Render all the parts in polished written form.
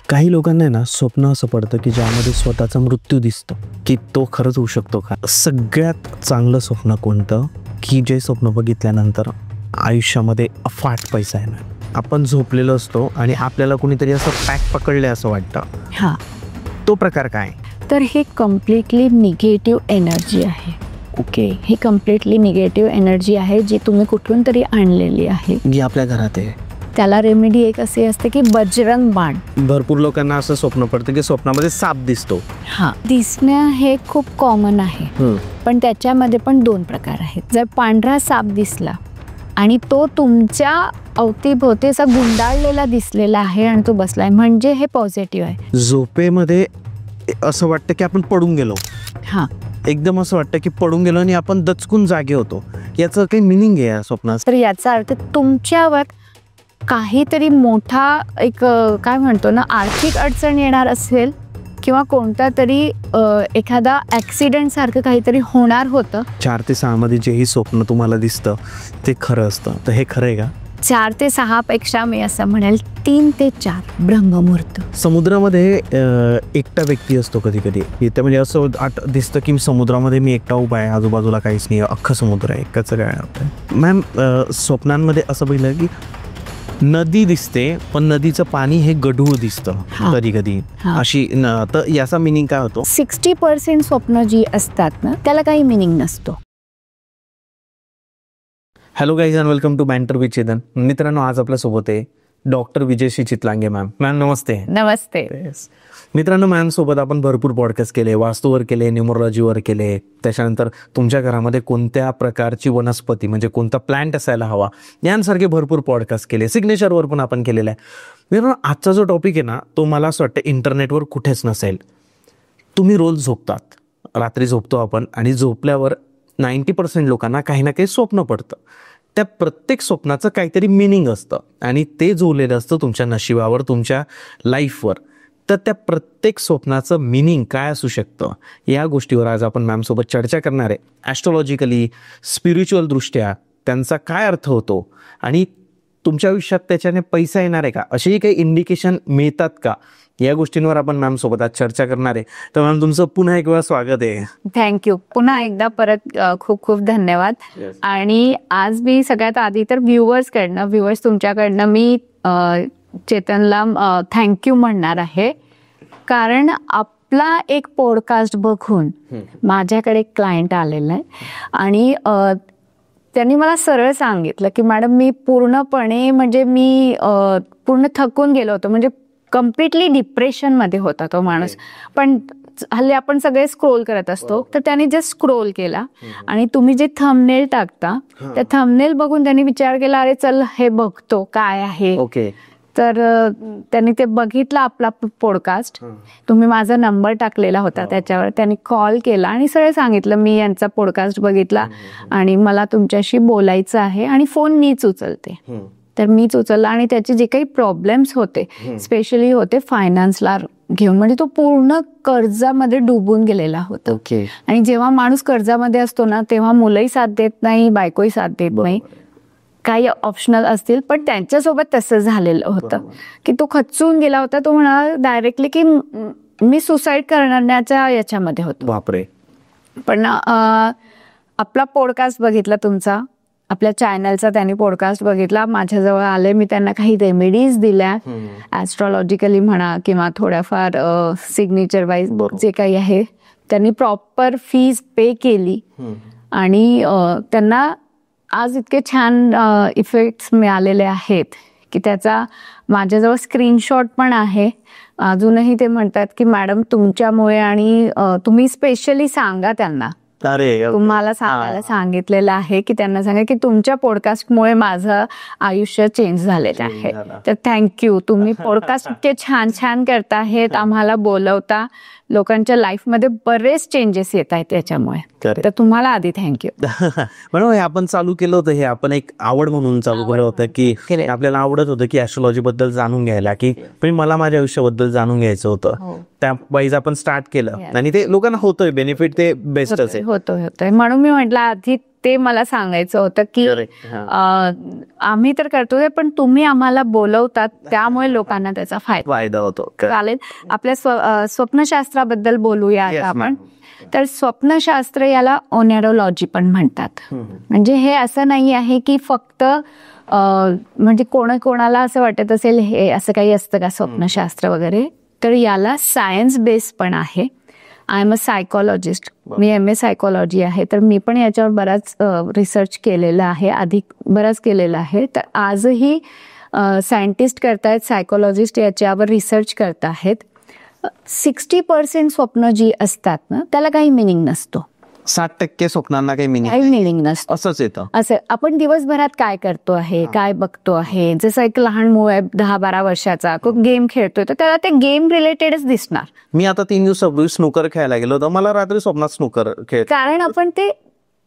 काही लोकांना आहे ना स्वप्न असं पडतं की ज्यामध्ये स्वतःचा मृत्यू दिसतो, की तो खरंच होऊ शकतो का? सगळ्यात चांगलं स्वप्न कोणतं की जे स्वप्न बघितल्यानंतर आयुष्यामध्ये अफाट पैसा येणार. आपण झोपलेलो असतो आणि आपल्याला कोणीतरी असं पॅक पकडले असं वाटतं. हां, तो प्रकार काय? तर हे कम्प्लिटली निगेटिव्ह एनर्जी आहे. ओके, ही कम्प्लिटली निगेटिव्ह एनर्जी आहे जी तुम्ही कुठून तरी आणलेली आहे. जी आपल्या घरात आहे. त्याला रेमेडी एक असे असते की बजरंग बाण. भरपूर लोकांना असं स्वप्न पडतं की स्वप्नामध्ये साप दिसतो. हां, दिसणं हे खूप कॉमन आहे. पण त्याच्यामध्ये पण 2 प्रकार आहेत. जर पांढरा साप दिसला आणि तो तुमच्या अवतीभोवती असा गुंडाळलेला दिसलेला आहे आणि तो बसलाय, म्हणजे हे पॉझिटिव्ह आहे. झोपेमध्ये असं वाटतं की आपण पडून गेलो. हां, एकदम असं वाटतं की पडून गेलो आणि आपण दचकून जागे होतो. याचं काही मिनिंग आहे या स्वप्नात? तर याचा अर्थ तुमच्यावर काहीतरी मोठा एक काय म्हणतो ना, आर्थिक अडचण येणार असेल किंवा कोणता तरी एखादा ॲक्सिडेंट सारखं काहीतरी होणार होतं. 4 ते 6 मध्ये जेही स्वप्न तुम्हाला दिसतं ते खरं असतं, तर हे खरं आहे का? 4 ते 6 पेक्षा मी असं म्हणेल 3 ते 4 ब्रह्ममुहूर्त. समुद्रामध्ये एकटा व्यक्ती असतो कधी कधी. इथे म्हणजे असं दिसतं की समुद्रामध्ये मी एकटा उभा आहे, आजूबाजूला काहीच नाही, अख्खं समुद्र आहे. कसं काय होतं मॅम? स्वप्नांमध्ये असं पाहिलं की नदी दिसते पण नदीचं पाणी हे गढूळ दिसतं कधी कधी अशी तर याचा मिनिंग काय होतो? 60% स्वप्न जी असतात ना त्याला काही मिनिंग नसतो. Hello guys and welcome to banter with Chetan. मित्रांनो, आज आपल्यासोबत आहे doctor Vijayshree Chitlange ma'am. Ma'am नमस्ते. नमस्ते. मित्रांनो, मॅम सोबत आपण भरपूर पॉडकास्ट केले, वास्तूवर केले, न्यूमरोलॉजीवर केले. त्याच्यानंतर तुमच्या घरामध्ये कोणत्या प्रकारची वनस्पती म्हणजे कोणता प्लांट असायला हवा यांसारखे भरपूर पॉडकास्ट केले. सिग्नेचरवर पण आपण केलेलं आहे. मित्रांनो, आजचा जो टॉपिक आहे ना तो मला असं वाटतं इंटरनेटवर कुठेच नसेल. तुम्ही रोज झोपतात, रात्री झोपतो आपण आणि झोपल्यावर 90% लोकांना काही ना काही स्वप्न पडतं. त्या प्रत्येक स्वप्नाचं काहीतरी मिनिंग असतं आणि ते जोडलेलं असतं तुमच्या नशिबावर, तुमच्या लाईफवर. तर त्या प्रत्येक स्वप्नाचं मिनिंग काय असू शकतं या गोष्टीवर आज आपण मॅमसोबत चर्चा करणार आहे. ॲस्ट्रॉलॉजिकली, स्पिरिच्युअल दृष्ट्या त्यांचा काय अर्थ होतो आणि तुमच्या आयुष्यात त्याच्याने पैसा येणार आहे का, असेही काही इंडिकेशन मिळतात का, या गोष्टींवर आपण मॅम सोबत आज चर्चा करणार आहे. तर मॅम तुमचं पुन्हा एक वेळा स्वागत आहे. थँक्यू. पुन्हा एकदा परत खूप खूप धन्यवाद. आणि आज मी सगळ्यात आधी तर व्ह्युअर्स तुमच्याकडनं मी चेतनला थँक्यू म्हणणार आहे. कारण आपला एक पॉडकास्ट बघून माझ्याकडे एक क्लायंट आलेला आहे आणि त्यांनी मला सरळ सांगितलं की मॅडम मी पूर्णपणे म्हणजे मी पूर्ण थकून गेलो होतो, म्हणजे कम्प्लिटली डिप्रेशनमध्ये होता तो माणूस. पण हल्ली आपण सगळे स्क्रोल करत असतो, तर त्याने जस्ट स्क्रोल केला आणि तुम्ही जे थंबनेल टाकता त्या थंबनेल बघून त्यांनी विचार केला, अरे चल हे बघतो काय आहे. तर त्यांनी ते बघितलं आपला पॉडकास्ट. तुम्ही माझा नंबर टाकलेला होता त्याच्यावर. त्यांनी कॉल केला आणि सरळ सांगितलं मी यांचा पॉडकास्ट बघितला आणि मला तुमच्याशी बोलायचं आहे आणि फोन मीच उचलते. तर मीच उचलला आणि त्याचे जे काही प्रॉब्लेम्स होते स्पेशली होते फायनान्सला घेऊन, म्हणजे तो पूर्ण कर्जामध्ये डुबून गेलेला होता. आणि जेव्हा माणूस कर्जामध्ये असतो ना तेव्हा मुलंही साथ देत नाही, बायकोही साथ देत नाही. काही ऑप्शनल असतील, पण त्यांच्यासोबत तसं झालेलं होतं की तो खचून गेला होता. तो म्हणाला डायरेक्टली की मी सुसाईड करण्याच्या याच्यामध्ये होतो. बापरे. पण आपला पॉडकास्ट बघितला तुमचा, आपल्या चॅनलचा त्यांनी पॉडकास्ट बघितला, माझ्याजवळ आले, मी त्यांना काही रेमेडीज दिल्या ॲस्ट्रॉलॉजिकली म्हणा किंवा थोड्याफार सिग्नेचर वाईज जे काही आहे. त्यांनी प्रॉपर फीज पे केली आणि त्यांना आज इतके छान इफेक्ट्स मिळालेले आहेत की त्याचा माझ्याजवळ स्क्रीनशॉट पण आहे. अजूनही ते म्हणतात की मॅडम तुमच्यामुळे, आणि तुम्ही स्पेशली सांगा त्यांना, तुम्हाला सांगायला सांगितलेलं आहे की त्यांना सांगा की तुमच्या पॉडकास्टमुळे माझं आयुष्य चेंज झालेलं आहे. तर थँक्यू. तुम्ही पॉडकास्ट इतके छान छान करताहेत, आम्हाला बोलवता, लोकांच्या लाईफमध्ये बरेच चेंजेस येत आहेत त्याच्यामुळे. तर तुम्हाला आधी थँक्यू. म्हणून आपण चालू केलं होतं हे, आपण एक आवड म्हणून चालू केलं होतं की आपल्याला आवडत होतं की ॲस्ट्रॉलॉजी बद्दल जाणून घ्यायला, की पण मला माझ्या आयुष्याबद्दल जाणून घ्यायचं होतं. त्या वाईज आपण स्टार्ट केलं आणि ते लोकांना होतोय बेनिफिट, ते बेस्टच आहे. होतोय. म्हणून मी म्हटलं आधी ते मला सांगायचं होतं की Correct. हा. आम्ही तर करतोय पण तुम्ही आम्हाला बोलवतात त्यामुळे लोकांना त्याचा फायदा फायदा होतो. चालेल. आपल्या स्वप्नशास्त्राबद्दल बोलूया Yes, आता आपण. ma'am. तर स्वप्नशास्त्र याला ओनेरोलॉजी पण म्हणतात. म्हणजे हे असं नाही आहे की फक्त म्हणजे कोणाला असं वाटत असेल हे असं काही असतं का स्वप्नशास्त्र वगैरे, तर याला सायन्स बेस पण आहे. I am a psychologist, me MA psychology आहे, तर मी पण याच्यावर बराच रिसर्च केलेला आहे, आधी बराच केलेला आहे. तर आजही सायंटिस्ट करतायत, सायकोलॉजिस्ट याच्यावर रिसर्च करत आहेत. 60% स्वप्न जी असतात ना त्याला काही मिनिंग नसतो. 60% स्वप्नांना काही मिनिंग काही मिनिंग नसतं. असंच येतं. असं आपण दिवसभरात काय करतो आहे, काय बघतो आहे, जसं एक लहान मूळ आहे 10-12 वर्षाचा, तो गेम खेळतोय तर त्याला ते गेम रिलेटेडच दिसणार. मी आता 3 दिवसापूर्वी स्नूकर खेळायला गेलो होतो, मला रात्री स्वप्नात स्नूकर खेळ, कारण आपण ते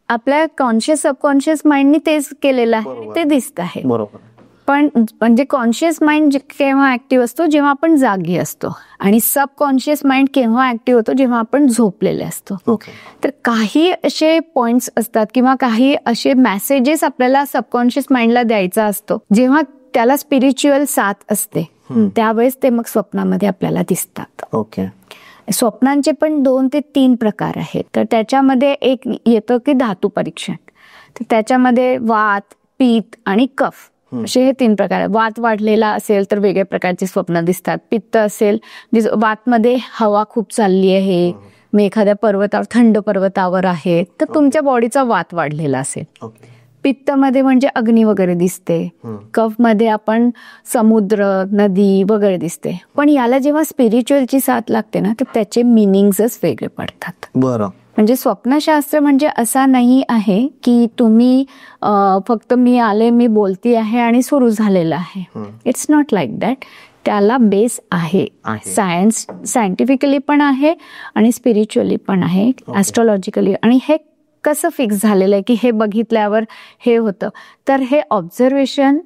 आपल्या कॉन्शियस सबकॉन्शियस माइंडनी तेच केलेलं आहे, ते दिसत आहे. बरोबर. पण म्हणजे कॉन्शियस माइंड केव्हा ऍक्टिव्ह असतो, जेव्हा आपण जागी असतो, आणि सबकॉन्शियस माइंड केव्हा ऍक्टिव्ह होतो, जेव्हा आपण झोपलेले असतो. ओके. तर काही असे पॉइंट्स असतात किंवा काही असे मेसेजेस आपल्याला सबकॉन्शियस माइंडला द्यायचा असतो, जेव्हा त्याला स्पिरिच्युअल साथ असते, त्यावेळेस ते मग स्वप्नामध्ये आपल्याला दिसतात. ओके. स्वप्नांचे पण 2 ते 3 प्रकार आहेत. तर त्याच्यामध्ये एक येतं की धातू परीक्षण. तर त्याच्यामध्ये वात, पित्त आणि कफ असे हे 3 प्रकार आहेत. वात वाढलेला असेल तर वेगळ्या प्रकारचे स्वप्न दिसतात. पित्त असेल, वातमध्ये हवा खूप चालली आहे, मी एखाद्या पर्वतावर, थंड पर्वतावर आहे, तर तुमच्या बॉडीचा वात वाढलेला असेल. पित्तमध्ये म्हणजे अग्नी वगैरे दिसते. कफ मध्ये आपण समुद्र, नदी वगैरे दिसते. पण याला जेव्हा स्पिरिच्युअलची साथ लागते ना, तर त्याचे मिनिंग्सच वेगळे पडतात. बरं. म्हणजे स्वप्नशास्त्र म्हणजे असा नाही आहे की तुम्ही फक्त मी आले, मी बोलती आहे आणि सुरू झालेलं आहे. It's not like that. त्याला बेस आहे. सायंटिफिकली पण आहे आणि स्पिरिच्युअली पण आहे, ॲस्ट्रॉलॉजिकली. आणि हे कसं फिक्स झालेलं आहे की हे बघितल्यावर हे होतं, तर हे ऑब्झर्वेशन,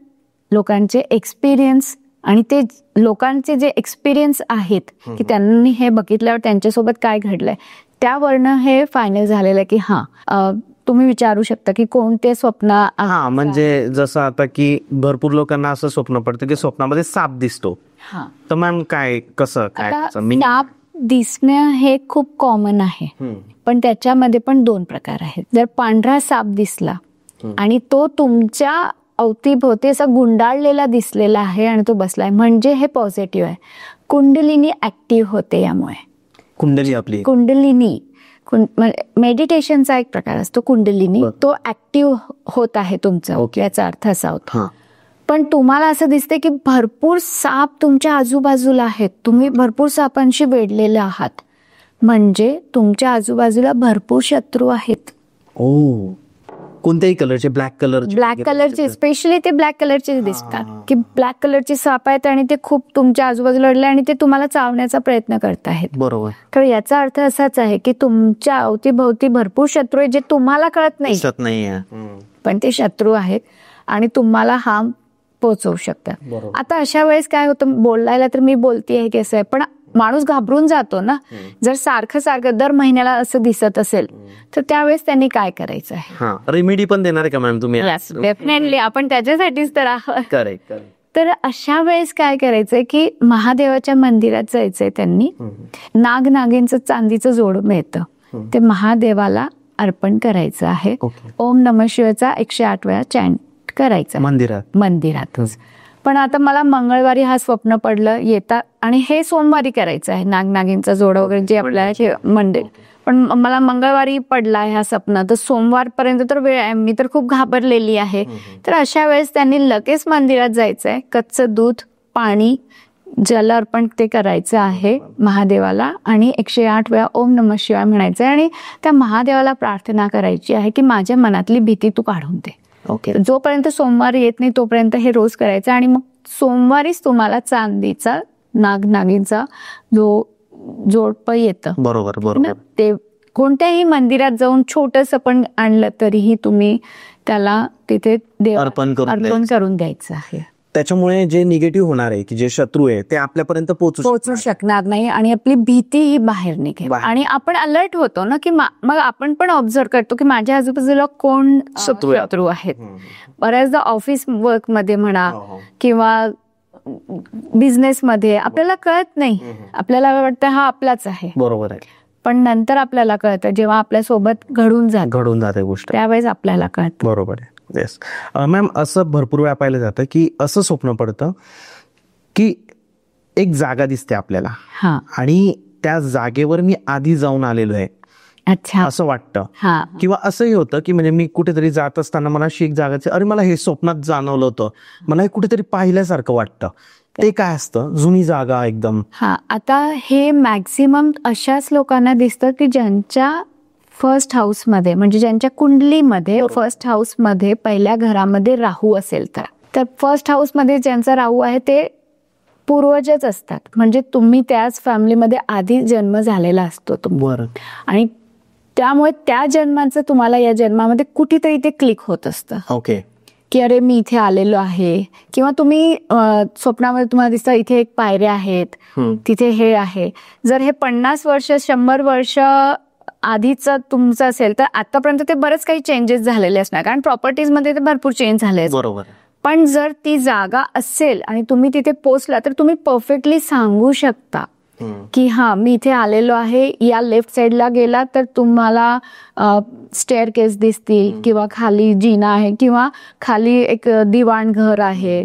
लोकांचे एक्सपिरियन्स, आणि ते लोकांचे जे एक्सपिरियन्स आहेत की त्यांनी हे बघितल्यावर त्यांच्यासोबत काय घडलंय, त्यावरनं हे फायनल झालेलं आहे की तुम्ही विचारू शकता की कोणते स्वप्न. हा, म्हणजे जसं आता की भरपूर लोकांना असं स्वप्न पडतं की स्वप्नामध्ये साप दिसतो, तर मॅम काय, कसं काय? साप दिसणं हे खूप कॉमन आहे, पण त्याच्यामध्ये पण 2 प्रकार आहेत. जर पांढरा साप दिसला आणि तो तुमच्या अवतीभोवती असा गुंडाळलेला दिसलेला आहे आणि तो बसलाय, म्हणजे हे पॉझिटिव्ह आहे. कुंडलिनी ऍक्टिव्ह होते यामुळे. कुंडली आपली कुंडलिनी मेडिटेशनचा एक प्रकार असतो कुंडलिनी, तो ऍक्टिव्ह होत आहे तुमचा, याचा अर्थ असा होता. पण तुम्हाला असं दिसतंय की भरपूर साप तुमच्या आजूबाजूला आहेत, तुम्ही भरपूर सापांशी वेढलेले आहात, म्हणजे तुमच्या आजूबाजूला भरपूर शत्रू आहेत. ओ, कोणत्याही कलरचे? ब्लॅक कलरचे स्पेशली ते ब्लॅक कलरचे दिसतात की ब्लॅक कलरचे साप आहेत आणि ते खूप तुमच्या आजूबाजूला लढले आणि ते तुम्हाला चावण्याचा प्रयत्न करत आहेत. बरोबर. तर याचा अर्थ असाच आहे की तुमच्या अवतीभोवती भरपूर शत्रू आहेत, जे तुम्हाला कळत नाही, पण ते शत्रू आहेत आणि तुम्हाला हार्म पोहोचवू शकतात. आता अशा वेळेस काय होतं, बोलायला तर मी बोलतेय की असं आहे, पण माणूस घाबरून जातो ना. जर सारखं दर महिन्याला असं दिसत असेल तर त्यावेळेस त्यांनी काय करायचं आहे? रेमेडी पण देणार आहे का मॅम तुम्ही? डेफिनेटली, आपण त्याच्यासाठीच तर आहोत. करेक्ट. तर अशा वेळेस काय करायचंय की महादेवाच्या मंदिरात जायचंय. त्यांनी नागनागींचं चांदीचं जोड मिळतं, ते महादेवाला अर्पण करायचं आहे. ओम नमः शिवायचा 108 वेळा चॅन्ट करायचा मंदिरातच. पण आता मला मंगळवारी हा स्वप्न पडलं येता, आणि हे सोमवारी करायचं आहे, नागनागींचा जोड वगैरे जे आपल्या मंदिर, पण मला मंगळवारी पडला आहे हा स्वप्न, तर सोमवारपर्यंत तर वेळ आहे, मी तर खूप घाबरलेली आहे. तर अशा वेळेस त्यांनी लगेच मंदिरात जायचंय, कच्चं दूध, पाणी, जल अर्पण ते करायचं आहे महादेवाला, आणि 108 वेळा ओम नमः शिवाय म्हणायचं आहे, आणि त्या महादेवाला प्रार्थना करायची आहे की माझ्या मनातली भीती तू काढून दे. जोपर्यंत सोमवार येत नाही तोपर्यंत हे रोज करायचं, आणि मग सोमवारीच तुम्हाला चांदीचा नागनागींचा जो जोडप येतं. बरोबर. ते कोणत्याही मंदिरात जाऊन छोटस पण आणलं तरीही तुम्ही त्याला तिथे अर्पण करून द्यायचं आहे. त्याच्यामुळे जे निगेटिव्ह होणार आहे, की जे शत्रू आहे ते आपल्यापर्यंत पोहोचू शकणार नाही आणि आपली भीती ही बाहेर निघेल आणि आपण अलर्ट होतो ना, की मग आपण पण ऑब्झर्व करतो की माझ्या आजूबाजूला कोण शत्रू आहेत. बऱ्याचदा ऑफिस वर्क मध्ये म्हणा किंवा बिझनेस मध्ये आपल्याला कळत नाही, आपल्याला वाटतं हा आपलाच आहे. बरोबर आहे. पण नंतर आपल्याला कळतं जेव्हा आपल्या सोबत घडून जाते गोष्ट, त्यावेळेस आपल्याला कळतं. बरोबर आहे. येस मॅम, असं भरपूर वेळा पाहिलं जातं की असं स्वप्न पडतं की एक जागा दिसते आपल्याला आणि त्या जागेवर मी आधी जाऊन आलेलो आहे, अच्छा असं वाटतं. किंवा असंही होतं की म्हणजे मी कुठेतरी जात असताना मला अशी एक जागाची, अरे मला हे स्वप्नात जाणवलं होतं, मला हे कुठेतरी पाहिल्यासारखं वाटतं. ते काय असतं? जुनी जागा एकदम. आता हे मॅक्सिमम अशाच लोकांना दिसतं की ज्यांच्या फर्स्ट हाऊस मध्ये, म्हणजे ज्यांच्या कुंडलीमध्ये फर्स्ट हाऊस मध्ये पहिल्या घरामध्ये राहू असेल तर फर्स्ट हाऊस मध्ये ज्यांचा राहू आहे ते पूर्वजच असतात. म्हणजे तुम्ही त्याच फॅमिलीमध्ये आधी जन्म झालेला असतो बरं, आणि त्यामुळे त्या जन्माचं तुम्हाला या जन्मामध्ये कुठेतरी ते क्लिक होत असतं. ओके, की अरे मी इथे आलेलो आहे. किंवा तुम्ही स्वप्नामध्ये तुम्हाला दिसतं इथे एक पायऱ्या आहेत, तिथे हे आहे. जर हे 50 वर्ष 100 वर्ष आधीच तुमचं असेल तर आतापर्यंत ते बरेच काही चेंजेस झालेले असणार, कारण प्रॉपर्टीज मध्ये ते भरपूर चेंज झाले. बरोबर. पण जर ती जागा असेल आणि तुम्ही तिथे पोहोचला तर तुम्ही परफेक्टली सांगू शकता की हा मी इथे आलेलो आहे. या लेफ्ट साइडला गेला तर तुम्हाला स्टेअर केस दिसतील किंवा खाली जिना आहे किंवा खाली एक दिवाण घर आहे,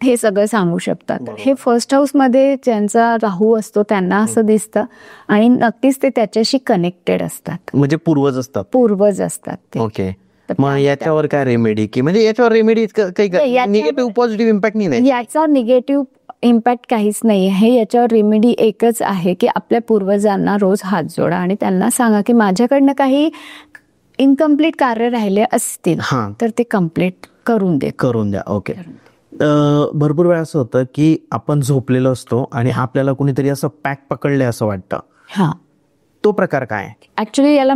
हे सगळं सांगू शकतात. हे फर्स्ट हाऊस मध्ये ज्यांचा राहू असतो त्यांना असं दिसतं आणि नक्कीच ते त्याच्याशी कनेक्टेड असतात, म्हणजे पूर्वज असतात ते. ओके, मग याच्यावर काय रेमेडी, की म्हणजे याच्यावर रेमेडी काही निगेटिव्ह पॉझिटिव्ह इम्पॅक्ट नाही? याचा निगेटिव्ह इम्पॅक्ट काहीच नाही आहे. याच्यावर रेमेडी एकच आहे की आपल्या पूर्वजांना रोज हात जोडा आणि त्यांना सांगा की माझ्याकडनं काही इनकम्प्लीट कार्य राहिले असतील तर ते कम्प्लीट करून द्या. ओके. भरपूर वेळा असं होतं की आपण झोपलेलो असतो आणि आपल्याला कुणीतरी असं पॅक पकडले असं वाटतं. तो प्रकार काय? ऍक्च्युली याला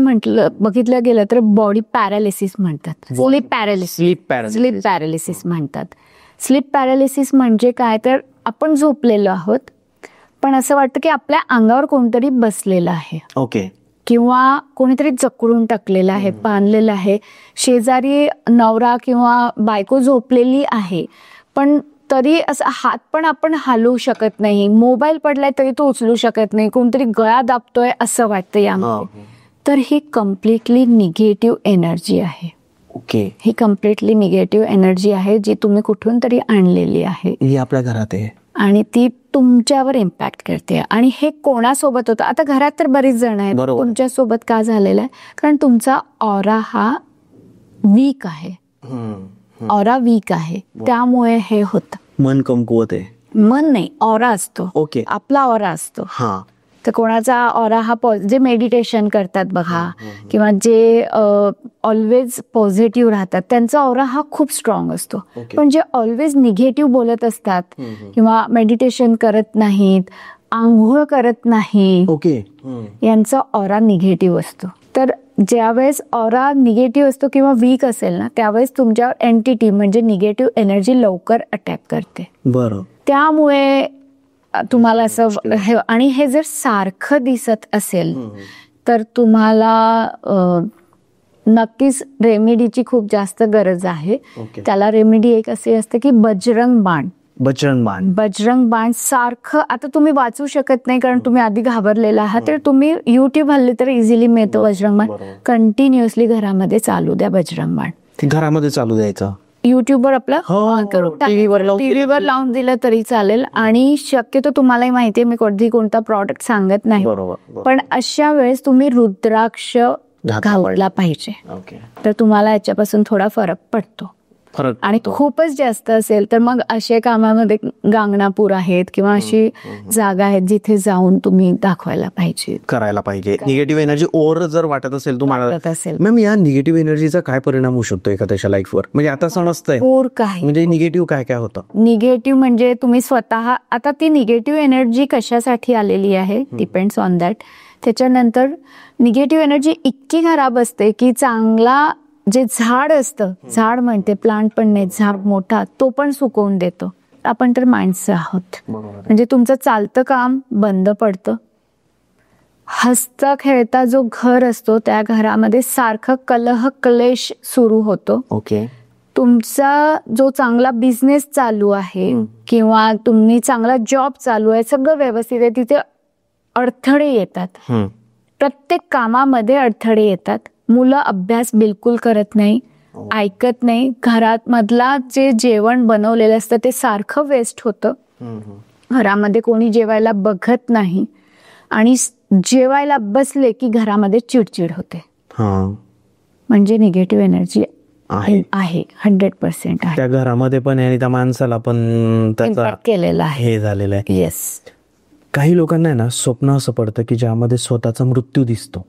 बघितलं गेलं तर बॉडी पॅरालिसिस म्हणतात. स्लीप पॅरालिसिस म्हणतात. स्लीप पॅरालिसिस म्हणजे काय तर आपण झोपलेलो आहोत पण असं वाटतं की आपल्या अंगावर कोणतरी बसलेलं आहे. ओके. किंवा कोणीतरी जकडून टाकलेलं आहे, बांधलेलं आहे. शेजारी नवरा किंवा बायको झोपलेली आहे पण तरी असं हात पण आपण हलवू शकत नाही. मोबाईल पडलाय तरी तो उचलू शकत नाही. कोणतरी गळा दाबतोय असं वाटतं यामध्ये. तर ही कम्प्लिटली निगेटिव्ह एनर्जी आहे. ओके. ही कम्प्लिटली निगेटिव्ह एनर्जी आहे जी तुम्ही कुठून तरी आणलेली आहे. ही आपल्या घरात आहे आणि ती तुमच्यावर इम्पॅक्ट करते. आणि हे कोणासोबत होतं? आता घरात तर बरीच जण आहेत. तुमच्यासोबत का झालेलं आहे? कारण तुमचा ऑरा हा वीक आहे. ऑरा वीक आहे, त्यामुळे हे होतं. मन कमकुवत आहे. मन नाही, ऑरा असतो. ओके. आपला ऑरा असतो. तर कोणाचा ऑरा हा जे मेडिटेशन करतात बघा किंवा जे ऑलवेज पॉझिटिव्ह राहतात त्यांचा ऑरा हा खूप स्ट्रॉंग असतो. पण जे ऑलवेज निगेटिव्ह बोलत असतात किंवा मेडिटेशन करत नाहीत, आंघोळ करत नाही, यांचा ऑरा निगेटिव्ह असतो. तर ज्यावेळेस ऑरा निगेटिव्ह असतो किंवा वीक असेल ना त्यावेळेस तुमच्यावर एंटिटी म्हणजे निगेटिव्ह एनर्जी लवकर अटॅक करते. बरं. त्यामुळे तुम्हाला असं आणि हे जर सारखं दिसत असेल तर तुम्हाला नक्कीच रेमेडीची खूप जास्त गरज आहे. त्याला रेमेडी एक अशी असते की बजरंग बाण सारखं. आता तुम्ही वाचू शकत नाही कारण तुम्ही आधी घाबरलेला आहात, तर तुम्ही युट्यूब हल्ली तर इझिली मिळतो बजरंग बाण. कंटिन्युअसली घरामध्ये चालू द्या बजरंग बाण. घरामध्ये चालू द्यायचं. युट्यूबवर आपलं ऑन करून टीव्हीवर लावून दिलं तरी चालेल. आणि शक्यतो तुम्हालाही माहितीये मी कधी कोणता प्रॉडक्ट सांगत नाही, पण अशा वेळेस तुम्ही रुद्राक्ष घालला पाहिजे. तर तुम्हाला याच्यापासून थोडा फरक पडतो. आणि खूपच जास्त असेल तर मग अशा कामामध्ये गांगणापूर आहेत किंवा अशी जागा आहेत जिथे जाऊन तुम्ही दाखवायला पाहिजे, करायला पाहिजे. निगेटिव्ह एनर्जी ओव्हर जर वाटत असेल तुम्हाला मॅम, या निगेटिव्ह एनर्जीचा काय परिणाम होऊ शकतो एखाद्याच्या लाईफवर? म्हणजे आता समजतंय म्हणजे निगेटिव्ह काय काय होतं. निगेटिव्ह म्हणजे तुम्ही स्वतः, आता ती निगेटिव्ह एनर्जी कशासाठी आलेली आहे डिपेंड्स ऑन दॅट. त्याच्यानंतर निगेटिव्ह एनर्जी इतकी खराब असते की चांगला जे झाड असतं, झाड म्हणते, प्लांट पण नाही, झाड मोठा, तो पण सुकवून देतो. आपण तर माणसं आहोत. म्हणजे तुमचं चालतं काम बंद पडतं. हसता खेळता जो घर असतो त्या घरामध्ये सारखं कलह क्लेश सुरू होतो. ओके. तुमचा जो चांगला बिझनेस चालू आहे किंवा तुम्ही चांगला जॉब चालू आहे, सगळं व्यवस्थित आहे, तिथे अडथळे येतात. प्रत्येक कामामध्ये अडथळे येतात. मुलं अभ्यास बिलकुल करत नाही, ऐकत नाही. घरात मधला जे जेवण बनवलेलं असतं ते सारखं वेस्ट होतं. घरामध्ये कोणी जेवायला बघत नाही आणि जेवायला बसले की घरामध्ये चिडचिड होते. म्हणजे निगेटिव्ह एनर्जी आहे 100% आहे. त्या घरामध्ये पण आणि त्या माणसाला पण त्याचा केलेला आहे, हे झालेलं आहे. येस. काही लोकांना आहे ना स्वप्न असं पडतं की ज्यामध्ये स्वतःचा मृत्यू दिसतो.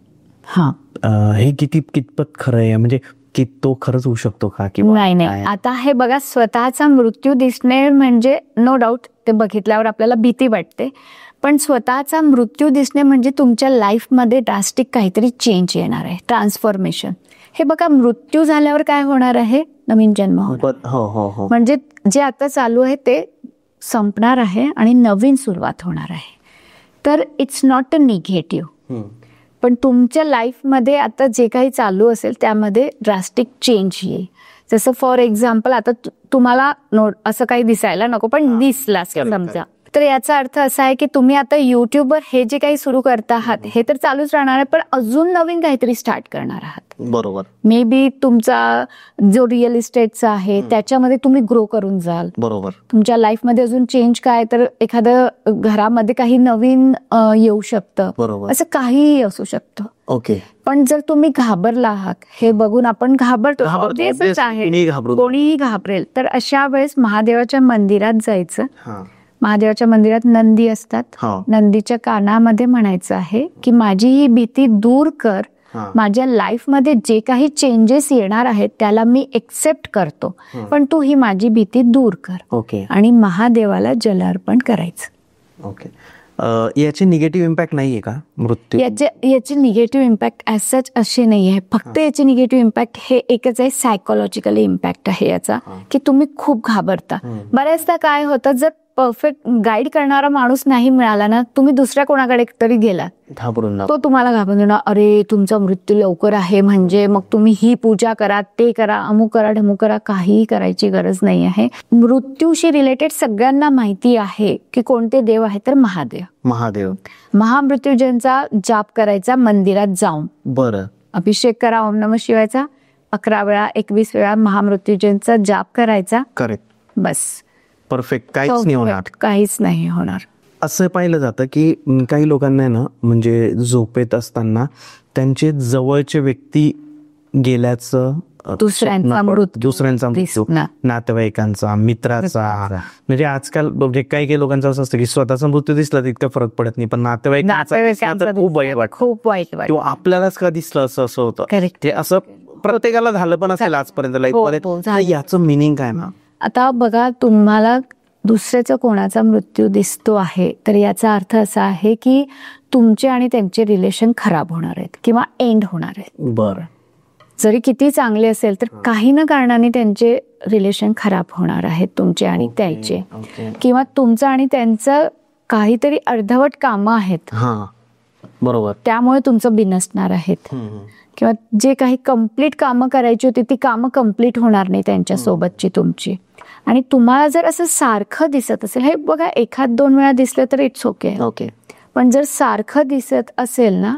हे कितपत खरं आहे, म्हणजे की तो खरंच होऊ शकतो का? नाही. आता हे बघा, स्वतःचा मृत्यू दिसणे म्हणजे नो डाऊट ते बघितल्यावर आपल्याला भीती वाटते, पण स्वतःचा मृत्यू दिसणे म्हणजे तुमच्या लाईफमध्ये ड्रास्टिक काहीतरी चेंज येणार आहे, ट्रान्सफॉर्मेशन. हे बघा, मृत्यू झाल्यावर काय होणार आहे? नवीन जन्म होणार. म्हणजे जे आता चालू आहे ते संपणार आहे आणि नवीन सुरुवात होणार आहे. तर इट्स नॉट अ निगेटिव्ह. पण तुमच्या लाईफमध्ये आता जे काही चालू असेल त्यामध्ये ड्रास्टिक चेंज येईल. जसं फॉर एक्झाम्पल, आता तुम्हाला असं काही दिसायला नको, पण दिसला समजा, तर याचा अर्थ असा आहे की तुम्ही आता युट्यूबवर हे जे काही सुरू करता आहात हे तर चालूच राहणार आहे, पण अजून नवीन काहीतरी स्टार्ट करणार आहात. बरोबर. मे बी तुमचा जो रिअल इस्टेटचा आहे त्याच्यामध्ये तुम्ही ग्रो करून जाल. बरोबर. तुमच्या लाईफमध्ये अजून चेंज काय, तर एखादं घरामध्ये काही नवीन येऊ शकतं. बरोबर. असं काहीही असू शकतं. ओके. पण जर तुम्ही घाबरला आहात, हे बघून आपण घाबरतो, कोणीही घाबरेल, तर अशा वेळेस महादेवाच्या मंदिरात जायचं. महादेवाच्या मंदिरात नंदी असतात. नंदीच्या कानामध्ये म्हणायचं आहे की माझी ही भीती दूर कर, माझ्या लाईफमध्ये जे काही चेंजेस येणार आहेत त्याला मी एक्सेप्ट करतो, पण तू ही माझी भीती दूर कर. ओके. आणि महादेवाला जलार्पण करायचं. ओके. याचे निगेटिव्ह इम्पॅक्ट नाहीये का मृत्यू? याचे निगेटिव्ह इम्पॅक्ट ॲज सच असे नाही आहे. फक्त याचे निगेटिव्ह इम्पॅक्ट हे एकच आहे, सायकोलॉजिकल इम्पॅक्ट आहे याचा, की तुम्ही खूप घाबरता. बऱ्याचदा काय होतं, जर परफेक्ट गाईड करणारा माणूस नाही मिळाला ना, तुम्ही दुसऱ्या कोणाकडे तरी गेला, तो तुम्हाला घाबरून देणार, अरे तुमचा मृत्यू लवकर आहे, म्हणजे मग तुम्ही ही पूजा करा, ते करा, अमुक करा, ढमुक करा. काहीही करायची गरज नाही आहे. मृत्यूशी रिलेटेड सगळ्यांना माहिती आहे की कोणते देव आहे, तर महादेव. महामृत्युंजयचा जाप करायचा मंदिरात जाऊन. बरं. अभिषेक करा ओम नमः शिवायचा 11 वेळा 21 वेळा महामृत्युंजयचा जाप करायचा. करेक्ट. बस. परफेक्ट. काहीच नाही होणार. असं पाहिलं जातं की काही लोकांना ना, म्हणजे झोपेत असताना त्यांचे जवळचे व्यक्ती गेल्याचं, दुसऱ्यांचा मृत्यू, नातेवाईकांचा, मित्राचा, म्हणजे आजकाल म्हणजे काही लोकांचं असं असतं की स्वतःचा मृत्यू दिसला तर इतका फरक पडत नाही, पण नातेवाईकांचा खूप वाईट वाटतं किंवा आपल्यालाच का दिसलं असं होतं. ते असं प्रत्येकाला झालं पण असेल आजपर्यंत लाईफमध्ये. याचं मिनिंग काय ना? आता बघा, तुम्हाला दुसऱ्याचा कोणाचा मृत्यू दिसतो आहे तर याचा अर्थ असा आहे की तुमचे आणि त्यांचे रिलेशन खराब होणार आहेत किंवा एंड होणार आहेत. बरं. जरी किती चांगले असेल तर काही ना कारणाने त्यांचे रिलेशन खराब होणार आहेत, तुमचे आणि त्यांचे, किंवा तुमचं आणि त्यांचं काहीतरी अर्धवट कामं आहेत. बरोबर. त्यामुळे तुमचं बिनसणार आहेत, किंवा जे काही कम्प्लीट कामं करायची होती ती कामं कम्प्लीट होणार नाही त्यांच्या सोबतची तुमची. आणि तुम्हाला जर असं सारखं दिसत असेल, हे बघा 1-2 वेळा दिसलं तर इट्स ओके, पण जर सारखं दिसत असेल ना,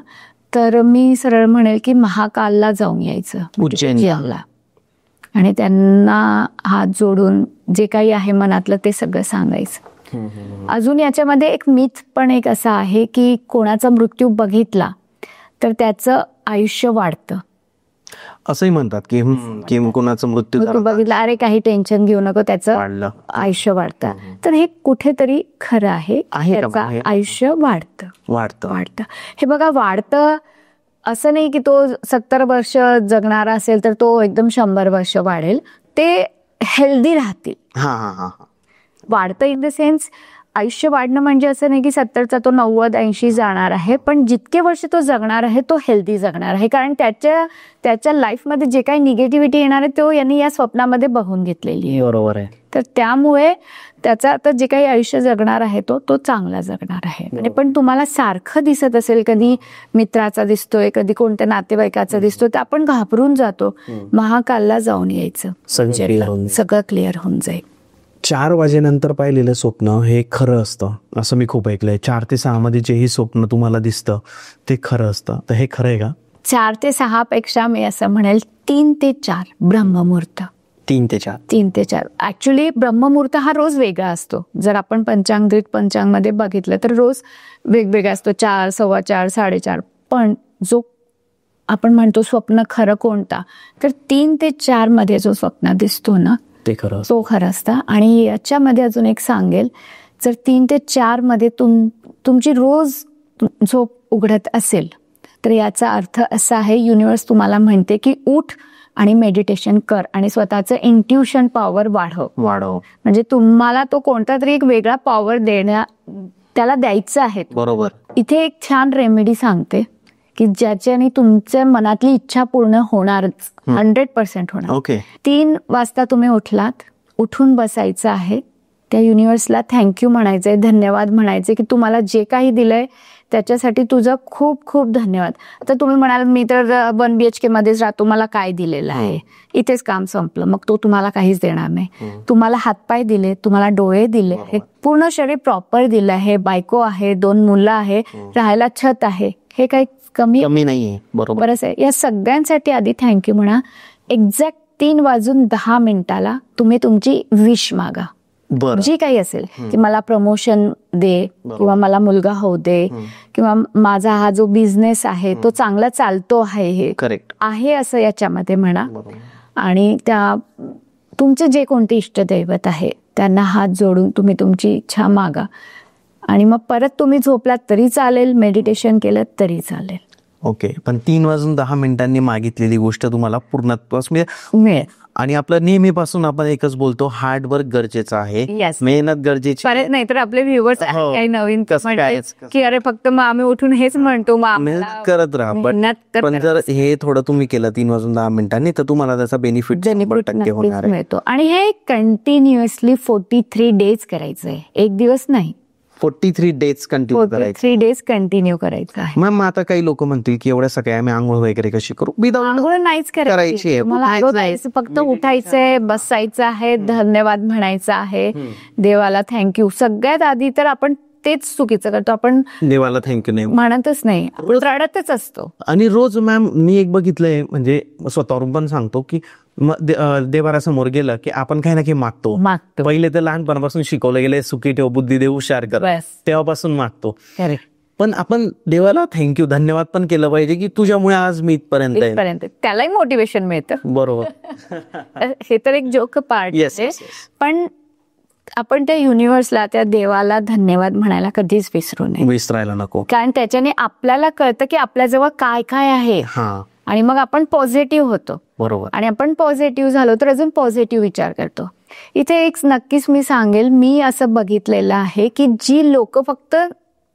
तर मी सरळ म्हणेल की महाकालला जाऊन यायचं, उज्जैनला, आणि त्यांना हात जोडून जे काही आहे मनातलं ते सगळं सांगायचं. अजून याच्यामध्ये एक मिथ पण एक असा आहे की कोणाचा मृत्यू बघितला तर त्याचं आयुष्य वाढतं, असंही म्हणतात की कोणाचा मृत्यू बघितला, अरे काही टेन्शन घेऊ नको, त्याचं आयुष्य वाढतं. तर हे कुठेतरी खरं आहे, आयुष्य वाढतं. हे बघा, वाढतं असं नाही की तो 70 वर्ष जगणारा असेल तर तो एकदम 100 वर्ष वाढेल. ते हेल्दी राहतील. वाढतं इन द सेन्स आयुष्य वाढणं म्हणजे असं नाही की 70चा तो 90-80 जाणार आहे, पण जितके वर्ष तो जगणार आहे तो हेल्दी जगणार आहे. कारण त्याच्या लाईफमध्ये जे काही निगेटिव्हिटी येणार आहे तो यांनी या स्वप्नामध्ये बघून घेतलेली आहे. बरोबर आहे. तर त्यामुळे त्याचा आता जे काही आयुष्य जगणार आहे तो चांगला जगणार आहे. आणि पण तुम्हाला सारखं दिसत असेल, कधी मित्राचा दिसतोय, कधी कोणत्या नातेवाईकाचा दिसतोय, तर आपण घाबरून जातो. महाकालला जाऊन यायचं, सगळं क्लिअर होऊन जाईल. 4 वाजेनंतर पाहिलेलं स्वप्न हे खरं असतं असं मी खूप ऐकलंय. 4 ते 6 मध्ये जेही स्वप्न तुम्हाला दिसतं ते खरं असतं. तर हे खरं आहे का? 4 ते 6 पेक्षा मी असं म्हणेल 3 ते 4 ब्रह्ममुहूर्त. 3 ते 4. 3 ते 4 ऍक्च्युली ब्रह्ममुहूर्त हा रोज वेगळा असतो. जर आपण पंचांगमध्ये बघितलं तर रोज वेगवेगळा असतो, 4, 4:15, 4:30. पण जो आपण म्हणतो स्वप्न खरं कोणता, तर 3 ते 4 मध्ये जो स्वप्न दिसतो ना ते खरं तो खरं असतं. आणि याच्यामध्ये अजून एक सांगेल, जर 3 ते 4 मध्ये तुमची रोज झोप उघडत असेल तर याचा अर्थ असा आहे, युनिवर्स तुम्हाला म्हणते की उठ आणि मेडिटेशन कर आणि स्वतःचं इंट्युशन पॉवर वाढव. म्हणजे तुम्हाला तो कोणता तरी एक वेगळा पॉवर त्याला द्यायचा आहे. बरोबर. इथे एक छान रेमेडी सांगते की ज्याच्याने तुमच्या मनातली इच्छा पूर्ण होणारच, 100% होणार. ओके. 3 वाजता तुम्ही उठलात, उठून बसायचं आहे, त्या युनिवर्सला थँक्यू म्हणायचंय, धन्यवाद म्हणायचे की तुम्हाला जे काही दिलंय त्याच्यासाठी तुझं खूप खूप धन्यवाद. आता तुम्ही म्हणाल मी तर 1 BHK मध्येच राहतो, मला काय दिलेलं आहे, इथेच काम संपलं. मग तो तुम्हाला काहीच देणार नाही. तुम्हाला हातपाय दिले, तुम्हाला डोळे दिले, हे पूर्ण शरीर प्रॉपर दिलं आहे, बायको आहे, 2 मुलं आहे, राहायला छत आहे, हे काही कमी नाहीये. बरोबर. बरंच आहे. या सगळ्यांसाठी आधी थँक्यू म्हणा. एक्झॅक्ट 3:10 तुम्ही तुमची विश मागा, जी काही असेल, की मला प्रमोशन दे, किंवा मला मुलगा होऊ दे, किंवा माझा हा जो बिझनेस आहे तो चांगला चालतो आहे, हे करेक्ट आहे असं याच्यामध्ये म्हणा. आणि तुमचे जे कोणते इष्टदैवत आहे त्यांना हात जोडून तुम्ही तुमची इच्छा मागा. आणि मग परत तुम्ही झोपलात तरी चालेल, मेडिटेशन केलं तरी चालेल. ओके. पण 3:10 मागितलेली गोष्ट तुम्हाला पूर्णत्वास मिळेल. आणि आपलं नेहमीपासून आपण एकच बोलतो, हार्डवर्क गरजेचं आहे, Yes. मेहनत गरजेची. परत नाही तर आपले व्ह्युअर्स हो. काही नवीन कसं काय? की अरे फक्त मग आम्ही उठून हेच म्हणतो, मग मेहनत करत राहा. मेहनत तर पण जर हे थोडं तुम्ही केलं 3:10 तर तुम्हाला त्याचा बेनिफिट 100% होणार आहे. मिळतो. आणि हे कंटिन्युअसली 43 डेज करायचंय, 1 दिवस नाही. 43 डेज कंटिन्यू करायचं. 43 डेज कंटिन्यू करायचं आहे. मॅम आता काही लोक म्हणतील की एवढ्या सकाळी आम्ही आंघोळ वगैरे कशी करू? आंघोळ नाहीच करायची आहे. तुम्हाला फक्त उठायचंय, बसायचं आहे, धन्यवाद म्हणायचं आहे, देवाला थँक्यू. सगळ्यात आधी तर आपण तेच चुकीचं करतो, आपण देवाला थँक्यू नाही म्हणतच नाही, रडतच असतो. आणि रोज मॅम मी एक बघितलंय, म्हणजे स्वतःवरून पण सांगतो की देवारासमोर गेलं की आपण काही ना काही मागतो. पहिले तर लहानपणापासून शिकवलं गेलंय, सुखी ठेव, बुद्धी देव, हुशार कर, तेव्हापासून मागतो. पण आपण देवाला थँक्यू, धन्यवाद पण केलं पाहिजे की तुझ्यामुळे आज मी इथपर्यंत. त्यालाही मोटिवेशन मिळतं. बरोबर. हे तर एक जोक पार्ट आहे. पण आपण त्या युनिव्हर्सला, त्या देवाला धन्यवाद म्हणायला कधीच विसरायला नको. कारण त्याच्याने आपल्याला कळतं की आपल्याजवळ काय काय आहे, आणि मग आपण पॉझिटिव्ह होतो. बरोबर. आणि आपण पॉझिटिव्ह झालो तर अजून पॉझिटिव्ह विचार करतो. इथे एक नक्कीच मी सांगेल, मी असं बघितलेलं आहे की जी लोक फक्त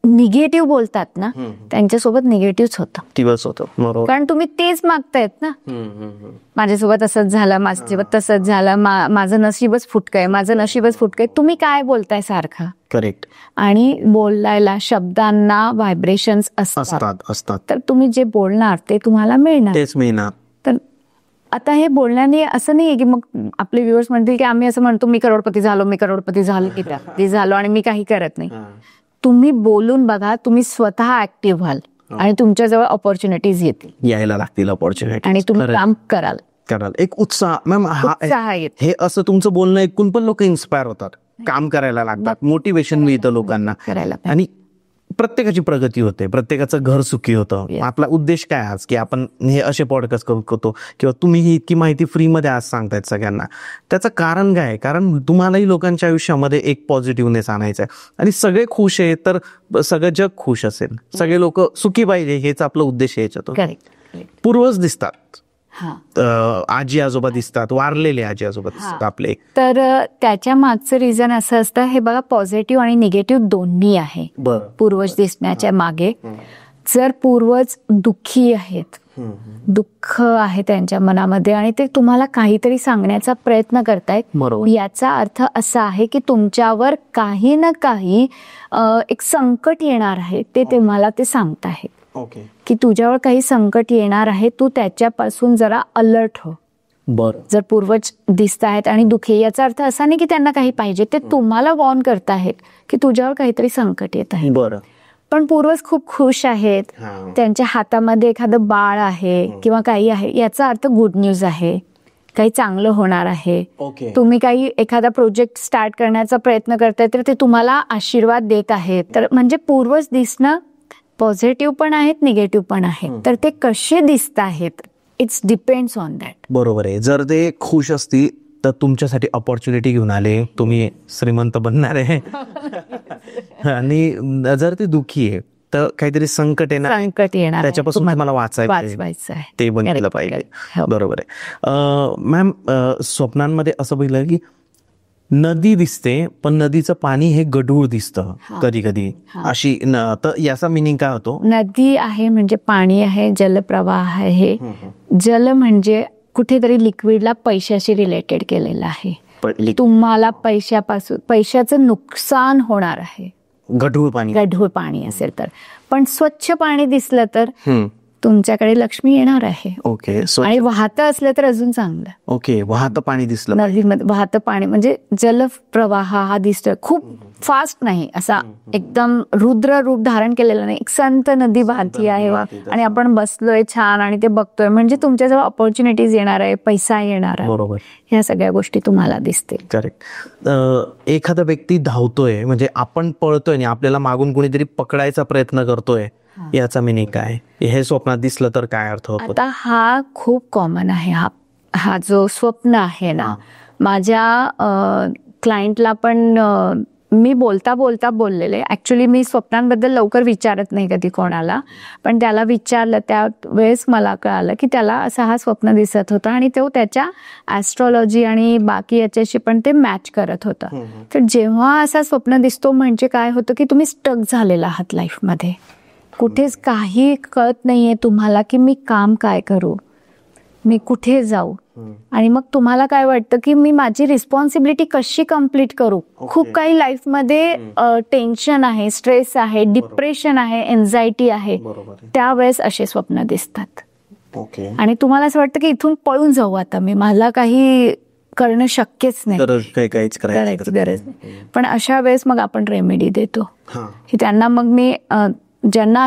निगेटिव्ह बोलतात ना, त्यांच्यासोबत निगेटिव्हच होतं. कारण तुम्ही तेच मागतायत ना, माझ्यासोबत असंच झालं, माझ्यासोबत तसंच झालं, माझं नशीबच फुटकंय, माझं नशीबच फुटकंय. तुम्ही काय बोलताय सारखं? करेक्ट. आणि बोलायला, शब्दांना व्हायब्रेशन्स असतात. तर तुम्ही जे बोलणार ते तुम्हाला मिळणार. तर आता हे बोलण्याने असं नाहीये की मग आपले व्ह्युअर्स म्हणतील की आम्ही असं म्हणतो मी करोडपती झालो किती झालो आणि मी काही करत नाही. तुम्ही बोलून बघा, तुम्ही स्वतः ऍक्टिव्ह व्हाल आणि तुमच्याजवळ ऑपॉर्च्युनिटीज येतील, यायला लागतील ऑपॉर्च्युनिटी, आणि तुम्ही काम कराल. एक उत्साह. मॅम हे असं तुमचं बोलणं ऐकून पण लोक इन्स्पायर होतात, काम करायला लागतात, मोटिवेशन मिळतं लोकांना करायला, आणि प्रत्येकाची प्रगती होते, प्रत्येकाचं घर सुखी होतं. आपला उद्देश काय आज की आपण हे असे पॉडकास्ट करतो किंवा तुम्ही ही इतकी माहिती फ्रीमध्ये आज सांगतायत सगळ्यांना, त्याचं कारण काय आहे? कारण तुम्हालाही लोकांच्या आयुष्यामध्ये एक पॉझिटिव्हनेस आणायचा आहे, आणि सगळे खुश आहे तर सगळं जग खुश असेल, सगळे लोक सुखी पाहिजे, हेच आपलं उद्देश आहे याच्यातून. पूर्वज दिसतात, आजी आजोबा दिसतात, वारलेले आजी आजोबा दिसतात आपले. तर त्याच्या मागचं रिझन असं असतं, हे बघा पॉझिटिव्ह आणि निगेटिव्ह दोन्ही आहे पूर्वज दिसण्याच्या मागे. जर पूर्वज दुःखी आहेत, दुःख आहे त्यांच्या मनामध्ये आणि ते तुम्हाला काहीतरी सांगण्याचा प्रयत्न करतायत, याचा अर्थ असा आहे की तुमच्यावर काही ना काही एक संकट येणार आहे, ते तुम्हाला ते सांगताहेत की तुझ्यावर काही संकट येणार आहे, तू त्याच्यापासून जरा अलर्ट हो. जर पूर्वज दिसत आहेत आणि दुःखी, याचा अर्थ असा नाही की त्यांना काही पाहिजे, ते तुम्हाला वॉर्न करताहेत की तुझ्यावर काहीतरी संकट येत आहे. पण पूर्वज खूप खुश आहेत, त्यांच्या हातामध्ये एखादं बाळ आहे किंवा काही आहे, याचा अर्थ गुड न्यूज आहे, काही चांगलं होणार आहे. तुम्ही काही एखादा प्रोजेक्ट स्टार्ट करण्याचा प्रयत्न करताय तर ते तुम्हाला आशीर्वाद देत आहेत. तर म्हणजे पूर्वज दिसणं पॉझिटिव्ह पण आहेत, निगेटिव्ह पण आहेत. तर ते कसे दिसत आहेत, इट्स डिपेंड्स ऑन दॅट. बरोबर आहे. जर ते खुश असतील तर तुमच्यासाठी अपॉर्च्युनिटी घेऊन आले, तुम्ही श्रीमंत बनणार आहे. आणि जर ते दुःखी आहे तर काहीतरी संकट येणार, त्याच्यापासून मला वाचायचं आहे, ते बघितलं पाहिजे. बरोबर आहे. मॅम, स्वप्नांमध्ये असं बघितलं की नदी दिसते, पण नदीचं पाणी हे गढूळ दिसतं कधी कधी, अशी तर याचा मिनिंग काय होतो? नदी आहे म्हणजे पाणी आहे, जलप्रवाह आहे. जल म्हणजे कुठेतरी लिक्विडला पैशाशी रिलेटेड केलेलं आहे. तुम्हाला पैशाचं नुकसान होणार आहे गढूळ पाणी असेल तर. पण स्वच्छ पाणी दिसलं तर तुमच्याकडे लक्ष्मी येणार आहे. आणि वाहतं असलं तर अजून चांगलं. वाहतं पाणी दिसलं, नदीमध्ये वाहतं पाणी म्हणजे जलप्रवाह हा दिसतोय, खूप फास्ट नाही, असा एकदम रुद्र रूप धारण केलेलं नाही, एक संत नदी वाहती आहे आणि आपण बसलोय छान आणि ते बघतोय, म्हणजे तुमच्याजवळ ऑपॉर्च्युनिटीज येणार आहे, पैसा येणार आहे. बरोबर, ह्या सगळ्या गोष्टी तुम्हाला दिसतील. करेक्ट. एखादा व्यक्ती धावतोय म्हणजे आपण पळतोय आणि आपल्याला मागून कोणीतरी पकडायचा प्रयत्न करतोय, याचा मिनिंग काय? हे स्वप्नात दिसलं तर काय अर्थ होतो? आता हा खूप कॉमन आहे. हा जो स्वप्न आहे ना, माझ्या क्लायंटला पण मी बोलता बोललेले. ऍक्च्युली मी स्वप्नांबद्दल लवकर विचारत नाही कधी कोणाला, पण त्याला विचारलं त्यावेळेस मला कळालं की त्याला असा हा स्वप्न दिसत होता आणि तो त्याच्या ऍस्ट्रॉलॉजी आणि बाकी याच्याशी पण ते मॅच करत होता. तर जेव्हा असा स्वप्न दिसतो म्हणजे काय होतं की तुम्ही स्टक झालेला आहात लाईफमध्ये, कुठेच काही कळत नाहीये तुम्हाला की मी काम काय करू, मी कुठे जाऊ, आणि मग तुम्हाला काय वाटतं की मी माझी रिस्पॉन्सिबिलिटी कशी कम्प्लीट करू. खूप काही लाईफमध्ये टेन्शन आहे, स्ट्रेस आहे, डिप्रेशन आहे, एन्झायटी आहे, त्यावेळेस असे स्वप्न दिसतात. आणि तुम्हाला असं वाटतं की इथून पळून जाऊ आता, मला काही करणं शक्यच नाही, करायची गरज नाही. पण अशा वेळेस मग आपण रेमेडी देतो की त्यांना, मग मी ज्यांना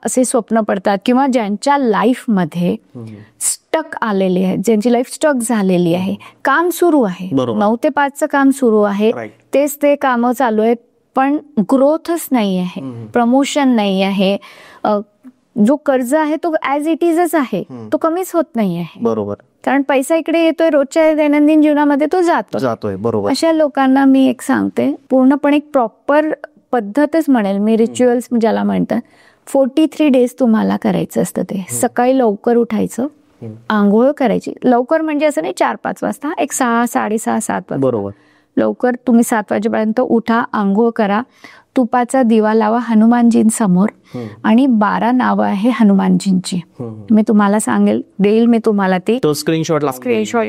असे स्वप्न पडतात किंवा ज्यांच्या लाईफमध्ये स्टक आलेले आहेत, ज्यांची लाईफ स्टक झालेली आहे, काम सुरू आहे, 9 ते 5चं काम सुरू आहे, तेच ते कामं चालू आहेत, पण ग्रोथच नाही आहे, प्रमोशन नाही आहे, जो कर्ज आहे तो ऍज इट इजच आहे, तो कमीच होत नाही आहे. बरोबर, कारण पैसा इकडे येतोय, रोजच्या दैनंदिन जीवनामध्ये तो जातोय. बरोबर. अशा लोकांना मी एक सांगते, पूर्णपणे एक प्रॉपर पद्धतच म्हणेल मी, रिच्युअल्स ज्याला म्हणतात, 43 डेज तुम्हाला करायचं असतं. ते सकाळी लवकर उठायचं, आंघोळ करायची, लवकर म्हणजे असं नाही 4-5 वाजता, एक 6, 6:30, 7 वाजता. बरोबर. लवकर तुम्ही 7 वाजेपर्यंत उठा, आंघोळ करा, तुपाचा दिवा लावा हनुमानजींसमोर, आणि 12 नावं आहे हनुमानजींची. मी तुम्हाला देईल मी तुम्हाला ती स्क्रीनशॉट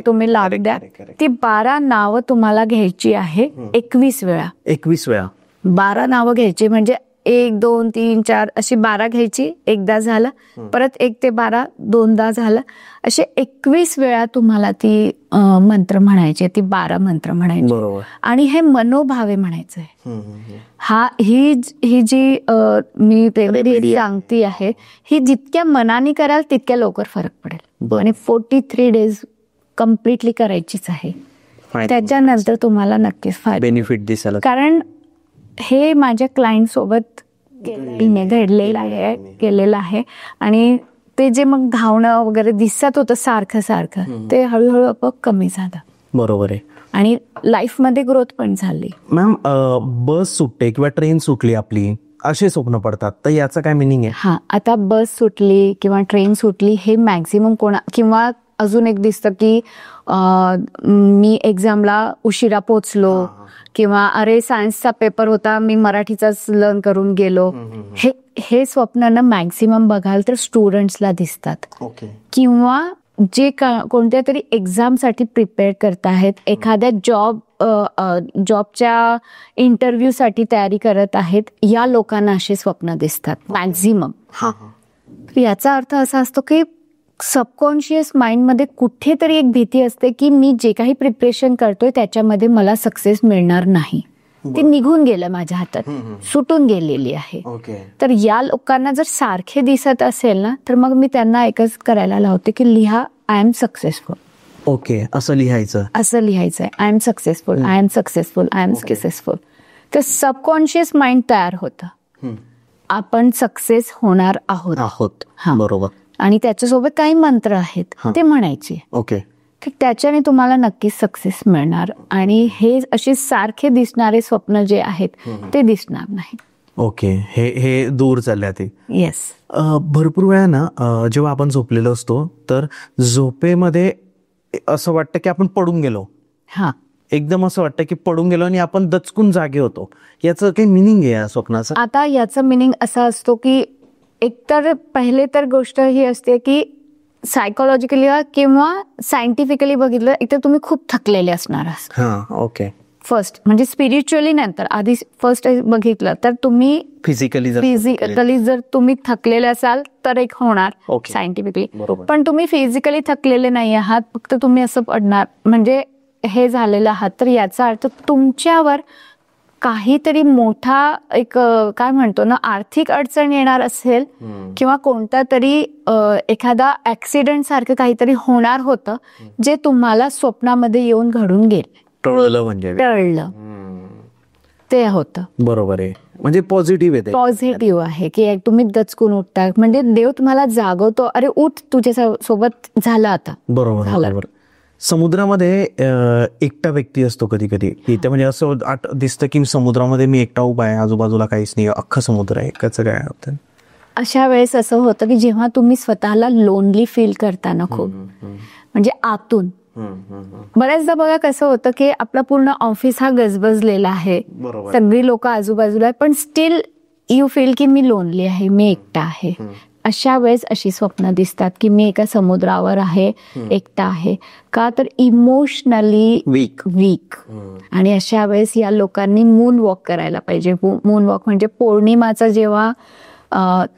तुम्ही लावून द्या. ती 12 नावं तुम्हाला घ्यायची आहे 21 वेळा. 12 नावं घ्यायची, म्हणजे 1, 2, 3, 4 अशी 12 घ्यायची, एकदा झालं, परत 1 ते 12 दोनदा झालं, असे 21 वेळा तुम्हाला ती मंत्र म्हणायचे, ती 12 मंत्र म्हणायचे. आणि हे मनोभावे म्हणायचंय. ही जी मी रेमेडी सांगती आहे, ही जितक्या मनाने कराल तितक्या लवकर फरक पडेल. आणि 43 डेज कम्प्लिटली करायचीच आहे, त्याच्यानंतर तुम्हाला नक्कीच बेनिफिट दिसेल. कारण हे माझ्या क्लायंट सोबत केलेलं आहे, आणि ते जे मग धावणं वगैरे दिसत होतं सारखं ते हळूहळू आपोआप कमी झालं. बरोबर आहे. आणि लाईफ मध्ये ग्रोथ पण झाली. मॅम, बस सुटते किंवा ट्रेन सुटली आपली, असे स्वप्न पडतात, तर याचं काय मिनिंग आहे? आता बस सुटली किंवा ट्रेन सुटली हे मॅक्झिमम किंवा अजून एक दिसतं की मी एक्झामला उशिरा पोचलो, किंवा अरे सायन्सचा पेपर होता, मी मराठीचाच लर्न करून गेलो. हे स्वप्न ना मॅक्झिमम बघाल तर स्टुडंट्सला दिसतात. किंवा जे कोणत्या तरी एक्झामसाठी प्रिपेअर करत आहेत, एखाद्या जॉबच्या इंटरव्ह्यूसाठी तयारी करत आहेत, या लोकांना अशी स्वप्न दिसतात मॅक्झिमम. याचा अर्थ असा असतो की सबकॉन्शियस माइंडमध्ये कुठेतरी एक भीती असते की मी जे काही प्रिपरेशन करतोय त्याच्यामध्ये मला सक्सेस मिळणार नाही, ते निघून गेलं माझ्या हातात, सुटून गेलेली आहे. तर या लोकांना जर सारखे दिसत असेल ना, तर मग मी त्यांना एकच करायला लावते की लिहा आय एम सक्सेसफुल. असं लिहायचं I am successful, I am successful, I am successful. तर सबकॉन्शियस माइंड तयार होतं, आपण सक्सेस होणार आहोत. बरोबर. आणि त्याच्यासोबत काही मंत्र आहेत ते म्हणायचे. त्याच्याने तुम्हाला नक्कीच सक्सेस मिळणार. आणि हे असे सारखे दिसणारे स्वप्न जे आहेत ते दिसणार नाही. हे दूर चालले ते. येस. भरपूर वेळा ना जेव्हा आपण झोपलेलो असतो तर झोपेमध्ये असं वाटतं की आपण पडून गेलो. एकदम असं वाटतं की पडून गेलो आणि आपण दचकून जागे होतो. याचं काही मिनिंग आहे या स्वप्नाचं? आता याचं मिनिंग असा असतो की एकतर पहिले तर गोष्ट ही असते की सायकोलॉजिकली किंवा सायंटिफिकली बघितलं, एकतर तुम्ही खूप थकलेले असणार आहात. फर्स्ट म्हणजे स्पिरिच्युअली नंतर. आधी फर्स्ट बघितलं तर तुम्ही फिजिकली जर तुम्ही थकलेले असाल तर एक होणार सायंटिफिकली. पण तुम्ही फिजिकली थकलेले नाही आहात, फक्त तुम्ही असं पडणार म्हणजे हे झालेलं आहात, तर याचा अर्थ तुमच्यावर काहीतरी मोठा एक काय म्हणतो ना आर्थिक अडचण येणार असेल, किंवा कोणता तरी एखादा ऍक्सिडेंट सारखं काहीतरी होणार होतं जे तुम्हाला स्वप्नामध्ये येऊन घडून गेलं. टळलं ते होतं. बरोबर आहे. म्हणजे पॉझिटिव्ह आहे की तुम्ही दचकून उठता, म्हणजे देव तुम्हाला जागवतो, अरे उठ, तुझ्या सोबत झालं आता. बरोबर. समुद्रामध्ये एकटा व्यक्ती असतो कधी कधी इथे, म्हणजे असं दिसतं की समुद्रामध्ये मी एकटा उभा आहे, आजूबाजूला काहीच नाही, अख्खं समुद्र आहे. कसं काय होतं अशा वेळेस? असं होतं की जेव्हा तुम्ही स्वतःला लोनली फील करता ना खूप, म्हणजे आतून बऱ्याचदा बघा कसं होतं की आपला पूर्ण ऑफिस हा गजबजलेला आहे, सगळी लोक आजूबाजूला आहे, पण स्टील यू फील की मी लोनली आहे, मी एकटा आहे. अशा वेळेस अशी स्वप्न दिसतात की मी एका समुद्रावर आहे, एकटा आहे. का तर इमोशनली वीक. आणि अशा वेळेस या लोकांनी मून वॉक करायला पाहिजे. मून वॉक म्हणजे पौर्णिमाचा जेव्हा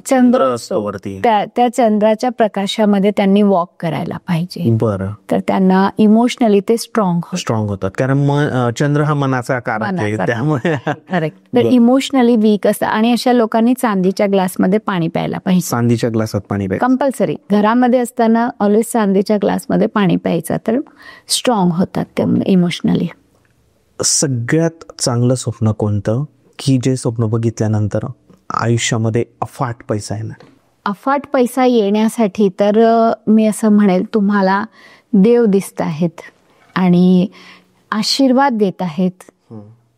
चंद्र असतो त्या चंद्राच्या प्रकाशामध्ये त्यांनी वॉक करायला पाहिजे. बरं. तर त्यांना इमोशनली ते स्ट्रॉंग होतात, कारण चंद्र हा मनाचा कारक आहे, त्यामुळे करेक्ट. तर इमोशनली वीक असतात. आणि अशा लोकांनी चांदीच्या ग्लासमध्ये पाणी प्यायला पाहिजे. चांदीच्या ग्लासात पाणी प्यायचं कंपल्सरी. घरामध्ये असताना ऑलवेज चांदीच्या ग्लासमध्ये पाणी प्यायचं, तर स्ट्रॉंग होतात ते इमोशनली. सगळ्यात चांगलं स्वप्न कोणतं की जे स्वप्न बघितल्यानंतर आयुष्यामध्ये अफाट पैसा येणार? अफाट पैसा येण्यासाठी तर मी असं म्हणेल, तुम्हाला देव दिसत आहेत आणि आशीर्वाद देत आहेत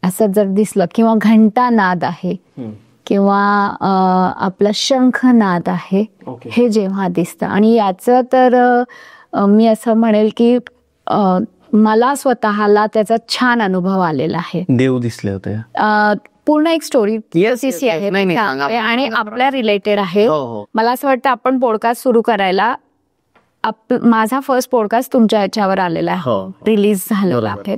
असं जर दिसलं, किंवा घंटा नाद आहे, किंवा आपला शंख नाद आहे, हे जेव्हा दिसतं. आणि याचं तर मी असं म्हणेल की मला स्वतःला त्याचा छान अनुभव आलेला आहे. देव दिसले होते. पूर्ण एक स्टोरी आहे आणि आपल्या रिलेटेड आहे. मला असं वाटतं आपण पॉडकास्ट सुरू करायला, माझा फर्स्ट पॉडकास्ट तुमच्या ह्याच्यावर आलेला आहे, रिलीज झालेला आहे,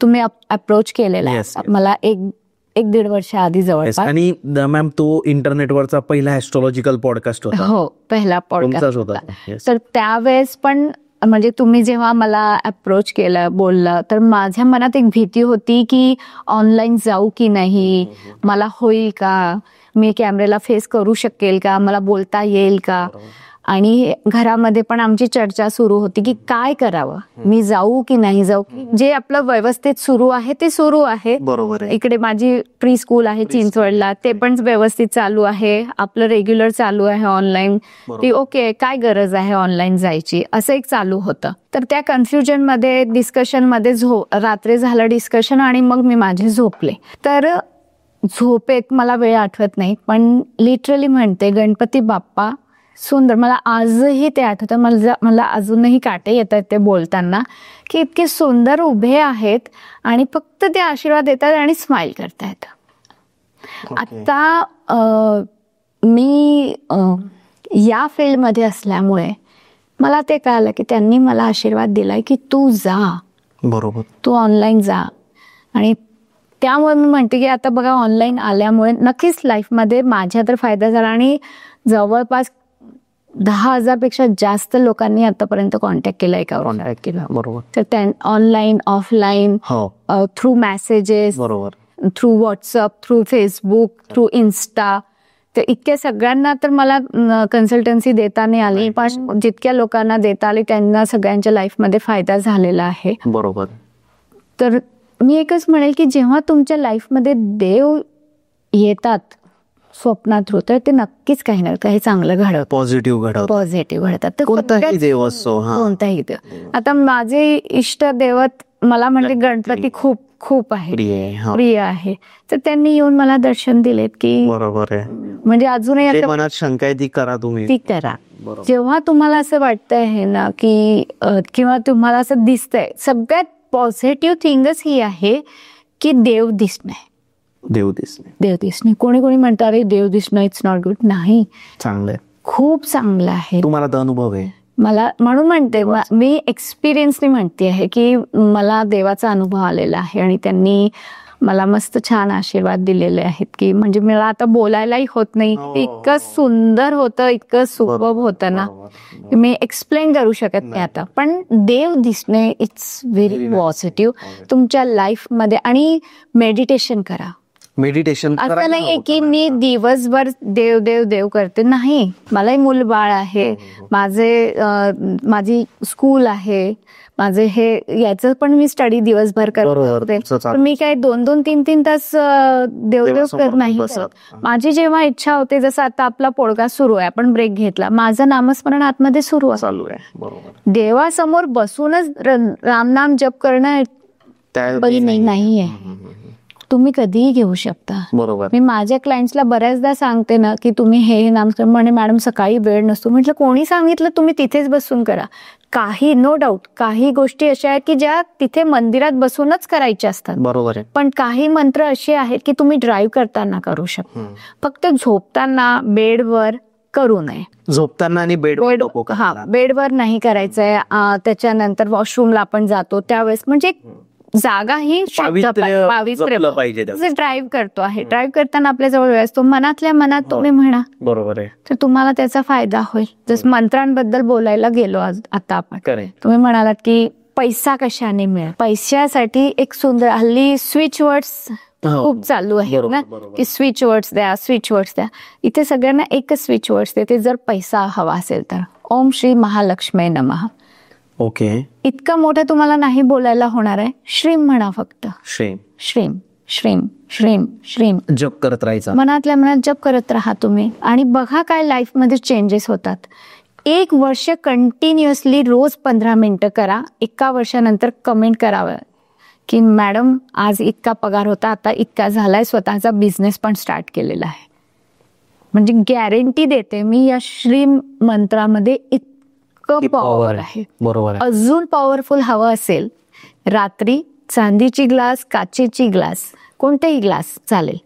तुम्ही अप्रोच केलेला आहे मला एक दीड वर्ष आधी जवळपास. आणि मॅम तो इंटरनेटवरचा पहिला ऍस्ट्रॉलॉजिकल पॉडकास्ट होता. हो, पहिला पॉडकास्ट होता. तर त्यावेळेस पण म्हणजे तुम्ही जेव्हा मला अप्रोच केलं, बोललं, तर माझ्या मनात एक भीती होती की ऑनलाईन जाऊ की नाही, मला होईल का, मी कॅमेऱ्याला फेस करू शकेल का, मला बोलता येईल का. आणि घरामध्ये पण आमची चर्चा सुरू होती की काय करावं, मी जाऊ की नाही जाऊ. जे आपलं व्यवस्थित सुरू आहे ते सुरू आहे. बरोबर. इकडे माझी प्री स्कूल आहे चिंचवडला, ते पण व्यवस्थित चालू आहे, आपलं रेग्युलर चालू आहे ऑनलाईन. ती ओके, काय गरज आहे ऑनलाईन जायची, असं एक चालू होतं. तर त्या कन्फ्युजन मध्ये, डिस्कशन मध्ये रात्री झालं डिस्कशन आणि मग मी माझे झोपले. तर झोपेत मला वेळ आठवत नाही, पण लिटरली म्हणते गणपती बाप्पा सुंदर. मला आजही ते आठवतं. मला अजूनही काटे येत आहेत ते बोलताना, की इतके सुंदर उभे आहेत आणि फक्त ते आशीर्वाद देतात आणि स्माइल करतायत. आता मी या फील्डमध्ये असल्यामुळे मला ते कळालं की त्यांनी मला आशीर्वाद दिलाय की तू जा, बरोबर, तू ऑनलाईन जा. आणि त्यामुळे मी म्हणते की आता बघा ऑनलाईन आल्यामुळे नक्कीच लाईफमध्ये माझ्या तर फायदा झाला आणि जवळपास 10,000 पेक्षा जास्त लोकांनी आतापर्यंत कॉन्टॅक्ट केला, एकावर केला. बरोबर. तर त्या ऑनलाईन ऑफलाईन थ्रू मेसेजेस, बरोबर, through WhatsApp, through Facebook, through Insta, तर इतक्या सगळ्यांना तर मला कन्सल्टन्सी देता नाही आली, पण जितक्या लोकांना देता आली त्यांना सगळ्यांच्या लाईफमध्ये फायदा झालेला आहे. बरोबर. तर मी एकच म्हणेल की जेव्हा तुमच्या लाईफमध्ये देव येतात स्वप्ना थ्रू, तर ते नक्कीच काही ना काही चांगलं घडवतात, पॉझिटिव्ह घडतात. तर कोणताही देव असो, कोणताही देव. आता माझे इष्ट दैवत मला म्हणजे गणपती खूप खूप आहे, प्रिय आहे. तर त्यांनी येऊन मला दर्शन दिलेत की बरोबर आहे, म्हणजे अजूनही आता मनात शंका आहे ती करा तुम्ही, ती करा. जेव्हा तुम्हाला असं वाटतंय ना की किंवा तुम्हाला असं दिसतंय, सगळ्यात पॉझिटिव्ह थिंगच ही आहे की देव दिसणे. देव दिसणे. कोणी म्हणतात अरे देव दिसणं इट्स नॉट गुड. नाही, चांगलं, खूप चांगलं आहे. तुम्हाला तर अनुभव आहे. मला म्हणून म्हणते, मी एक्सपिरियन्सने म्हणते आहे की मला देवाचा अनुभव आलेला आहे आणि त्यांनी मला मस्त छान आशीर्वाद दिलेले आहेत की म्हणजे मला आता बोलायलाही होत नाही. इतकं सुंदर होतं, इतकं सुबब होतं ना, मी एक्सप्लेन करू शकत नाही आता. पण देव दिसणे इट्स व्हेरी पॉझिटिव्ह तुमच्या लाईफमध्ये. आणि मेडिटेशन करा. मेडिटेशन असं नाहीये की मी दिवसभर देव देव देव करते, नाही. मलाही मूल बाळ आहे, माझी स्कूल आहे, माझे हे याचं पण मी स्टडी दिवसभर करते. पण मी काय 2-2, 3-3 तास देवदेव करत नाही. माझी जेव्हा इच्छा होते, जसं आता आपला पॉडकास्ट सुरू आहे, आपण ब्रेक घेतला, माझं नामस्मरण आतमध्ये सुरू चालू आहे. देवासमोर बसूनच रामनाम जप करणं नाहीये, तुम्ही कधीही घेऊ शकता. बरोबर. मी माझ्या क्लायंट्सला बऱ्याचदा सांगते ना की तुम्ही हे नामस्मरण, म्हणे मॅडम सकाळी वेळ नसतो. म्हटलं कोणी सांगितलं, तुम्ही तिथेच बसून करा. काही नो डाऊट काही गोष्टी अशा आहेत की ज्या तिथे मंदिरात बसूनच करायच्या असतात. बरोबर आहे. पण काही मंत्र असे आहेत की तुम्ही ड्राईव्ह करताना करू शकता. फक्त झोपताना बेडवर करू नये. झोपताना आणि बेडवर नाही करायचंय. त्याच्यानंतर वॉशरूमला आपण जातो त्यावेळेस म्हणजे जागा ही पावित्र्य पाहिजे. ड्राईव्ह करतो आहे, ड्राईव्ह करताना आपल्या जवळ वेळ असतो, मनातल्या मनात तुम्ही म्हणा. बरोबर आहे. तर तुम्हाला त्याचा फायदा होईल. जसं मंत्रांबद्दल बोलायला गेलो आता आपण, तुम्ही म्हणालात की पैसा कशाने मिळेल. पैशासाठी एक सुंदर हल्ली स्विच वर्ड्स खूप चालू आहे ना की स्विच वर्ड्स द्या. इथे सगळ्यांना एकच स्विच वर्ड्स देते जर पैसा हवा असेल तर. ओम श्री महालक्ष्मी नमः. ओके. इतका मोठा तुम्हाला नाही बोलायला होणार आहे. श्रीम म्हणा फक्त. श्रीम श्रीम श्रीम श्रीम श्रीम जप करत राहायचा, मनातल्या मनात जप करत राहा तुम्ही. आणि बघा काय लाईफमध्ये चेंजेस होतात. 1 वर्ष कंटिन्युअसली रोज 15 मिनिटं करा. 1 वर्षानंतर कमेंट करावं की मॅडम आज इतका पगार होता, आता इतका झालाय. स्वतःचा बिझनेस पण स्टार्ट केलेला आहे. म्हणजे गॅरंटी देते मी या श्रीम मंत्रामध्ये पॉवर आहे. बरोबर. अजून पॉवरफुल हवं असेल, रात्री चांदीची ग्लास, काचेची ग्लास, कोणतेही ग्लास चालेल,